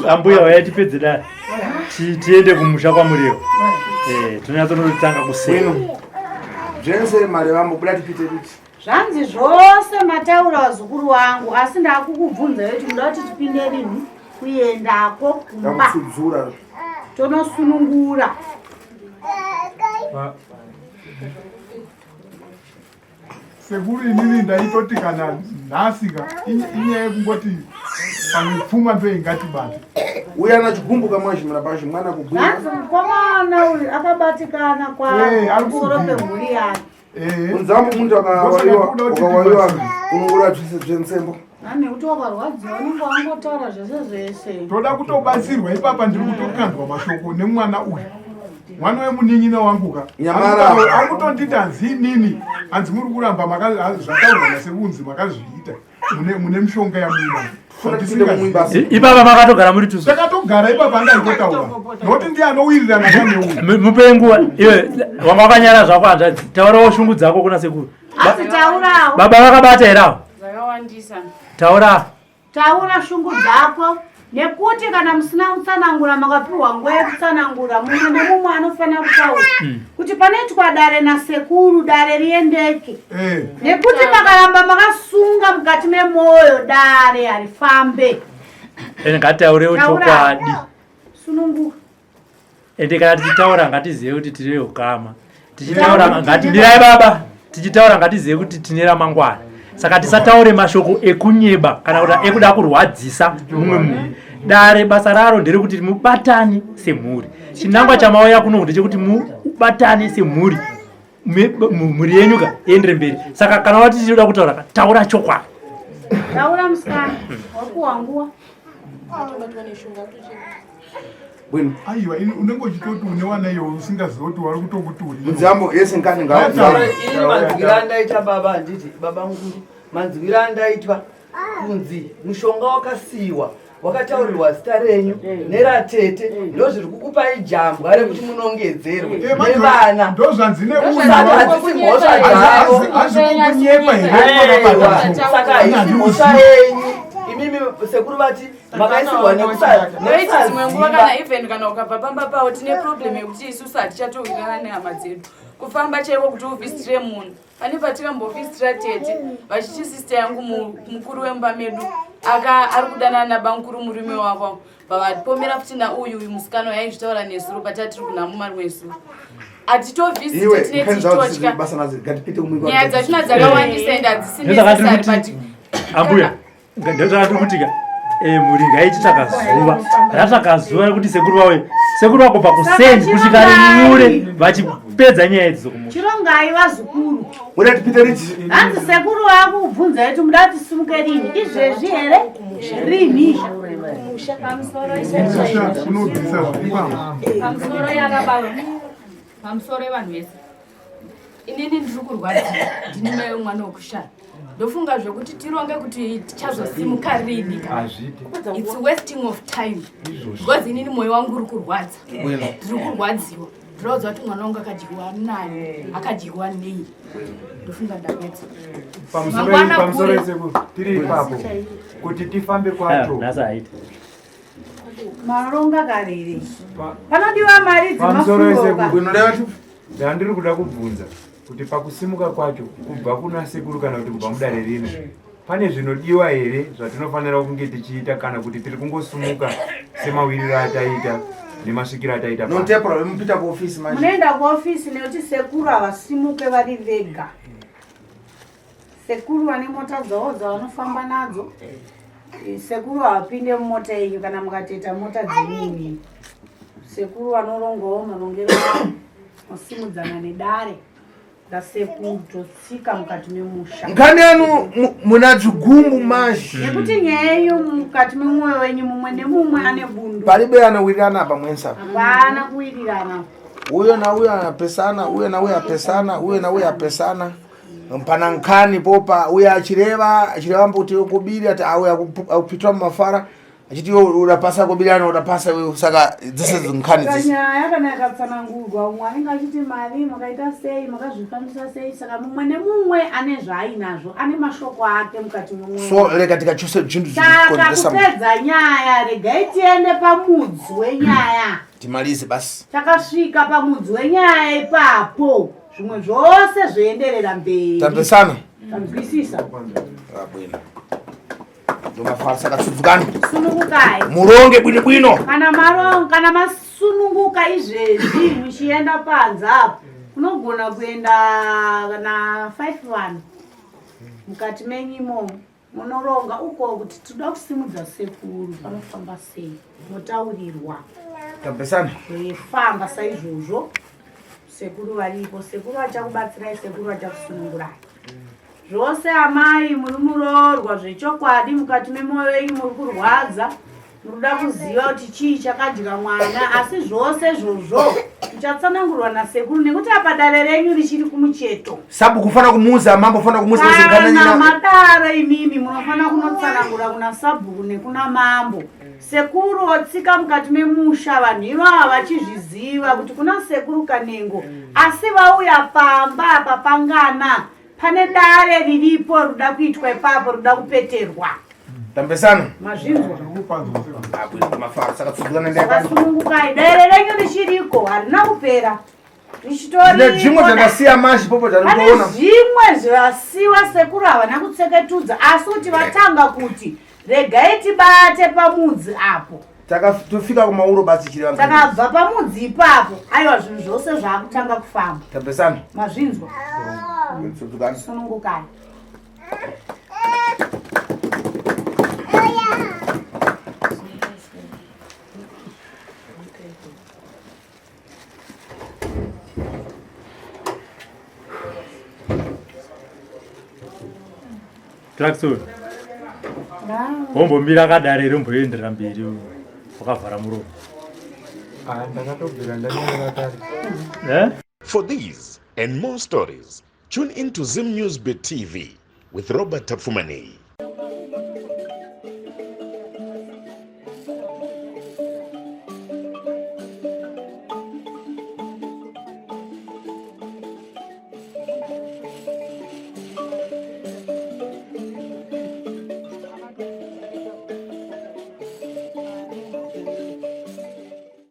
Ambuya wayatipedze dare. Tiende kumusha kwamuriwo. Tonyatsonoritanga kusena. Zvese mari vambobuda tipite kuti. Zvanzi zvose mataura wazukuru wangu asi ndakukubvunza kuti muda kuti tipinde rini kuendako kumba. sekuru inini ndaitoti kana nhasika inyaya kungoti pamwe pfuma ndo ingatibate. Uya na chigumbu kamwashi murapashi mwana kubwira. Hanzi mukomana uyu akabatikana kwamusoro pemhuri yake. Unzambo muntu akawaiwa unongura zvensembo. Nani kuti wakarwadziwa unenge wangotaura zvese zvese. Toda kutobatsirwa ipapa ndiri kutokandwa mashoko nemwana uyu. Mwana wemunin'ina wanguka akutondita nzinini hanzi muri kuramba zvataurwa nasekunzi makazviita mune mishonga yamuina ipapa makatogara muri tuso takatogara ipapa andaitotaura nokuti ndiye anowirirana kaneuyu mupe nguva iwe wanga wakanyara zvako hanzvadzi taurawo shungu dzako kuna sekuru baba vakabata herawo taura shungu dzako nekuti kana musina kutsanangura makapiwa nguva yekutsanangura mumwe nemumwe anofanira kutaura kuti panoitwa dare nasekuru dare riendeke nekuti makaramba makasunga mukati memwoyo dare harifambe ngatitaurewo chokwadi sununguka ende kana tichitaura ngatizive kuti tine ukama tichitaura mirai baba tichitaura ngatizive kuti tine ramangwana saka tisataure mashoko ekunyeba kana kuti ekuda kurwadzisa mumwe munhu dare basa raro nderekuti mubatani semhuri chinangwa chamauya kuno ndechekuti mubatani semhuri mhuri yenyuka iendere mberi saka kana wati tichida kutaura taura chokwadi taura musikana wakuwa nguva Bueno, aiwa unenge uchitoti une wana iyo usingazivi kuti wari kutokuti uri nzambo yese nkani manzwira andaita baba handiti baba mukuru manzwira andaitwa kunzi mushonga wakasiyiwa wakataurirwa zita renyu neratete ndo zviri kukupai jambwa rekuti munongedzerwe nevana usati mhosva dzavosaka haisi mhosva yenyu imimi sekuru vati makaisirwa dzimwe nguva kana even kana ukabva pamba pavo tine problem yekuti isusu hatichatowirirana nehama dzedu kufamba chaiko kuti uvhistire munhu pane patikambovhistira tete vachiti sista yangu mukuru wemba medu ari kudanana nabamukuru murume wavo vavapomera futi nauyu musikana yaizvitaura nesuro patatiri kunamuma rimwe suro hatitovhistite tine tichitotya nyaya dzachona dzakawandisa ende hadzisi ambuya ndozvakatiri kutika mhuri ngaiti takazuva ratakazuva rekuti sekuru wawe sekuru wako pakusendi kusvika rinyure vachipedza nyaya idzi dzokumuka chirongai vazukuru udatipiteriti hanzi sekuru wako kubvunza yetu muda tisimuke rini izvezvi here rini pamusoro yevanhu vese inini ndiri kurwadza ndini mai vemwana wekushara ndofunga zvekuti tironge kuti tichazosimuka rini its wasting of time because inini mwoyo wangu uri kurwadza ndiri kurwadziwa ndinoudza kuti mwana wangu akadyiwa nani akadyiwa nei ndofunga ndapedza pamusoro esekuru tiri ipapo kuti tifambe kwacho maronga karere panodiwa mari dzemafuroka ndandiri kuda kubvunza kuti pakusimuka kwacho kubva kuna sekuru kana kuti kubva mudare rino pane zvinodiwa here zvatinofanira kunge tichiita kana kuti tiri kungosumuka semawiriro ataita nemasvikiro ataita munoenda kuofisi nekuti sekuru havasimuke vari vega sekuru vane mota dzavo dzavanofamba nadzo sekuru havapinde mumota yenyu kana mukatoita mota dzenini sekuru vanorongawo marongero masimudzana nedare ndasekuru totsika mukati memusha nkani yanu muna chigumbu mashi nekuti nyaya yenyu mukati memwoyo wenyu mumwe nemumwe ane bundu palibe anowirirana pamwensa hapana kuwirirana uyo nauyo anapesana uyo nauyo apesana uyo nauyo apesana mpana nkani popa uyo achireva mbuti kubiri ati auya kupitwa mumafara achiti urapasa kubiri ano urapasa wewe saka dzese nkhani dzese nyaya kana yakatsanangurwa umwe anenge achiti mari makaita sei makazvifambisa sei saka mumwe nemumwe ane zvaainazvo ane mashoko ake mukati memwoyo so rega tikachose zvinhu zvinokonzeresa kupedza nyaya regai tiende pamudzi wenyaya timalize basi takasvika pamudzi wenyaya ipapo zvimwe zvose zvoenderera mberi tapesana tamzwisisa bwino ndomafasa katsudzukani sunungukai muronge bwino bwino kana masununguka izvezvi muchienda panze apo unogona kuenda kana 5-1 mukati menyimo munoronga uko kuti toda kusimudza sekuru panofamba sei motaurirwa Tapesana famba saizvozvo sekuru varipo sekuru achakubatsirai sekuru achakusunungurai zvose amai muri muroorwa zvechokwadi mukati memwoyo yenyu muri kurwadza muruda kuziva kuti chii chakadya mwana asi zvose izvozvo muchatsanangurwa nasekuru nekuti apa dare renyu richiri kumucheto sabu kufana kumuza mambo fana kumuza kana madare imimi munofana kunotsanangura kuna sabhuku nekuna mambo sekuru otsika mukati memusha vanhu ivava vachizviziva kuti kuna sekuru Kanengo asi vauya pamba apa pangana pane dare riripo ruda kuitwa ipapo ruda kupeterwa Tambesana mazvinzwa mafara saka tsugana ndeka sungukai dare renyu richiriko harina kupera Zvine zvimwe zvakasiya mashi popo dzarikuona zvimwe zvasiwa sekuru havana kutseketudza asi kuti vatanga kuti regai tibate pamudzi apo takafika kumauro basi chireva takabva pamudzi ipapo aiwa zvinhu zvose zvaakutanga kufamba Tambesana mazvinzwa sunungukai Traxor. Hombo mira kadare romboendera mberi wakavhara muromo. For these and more stories, tune into Zim News Bit TV with Robert Tafumani.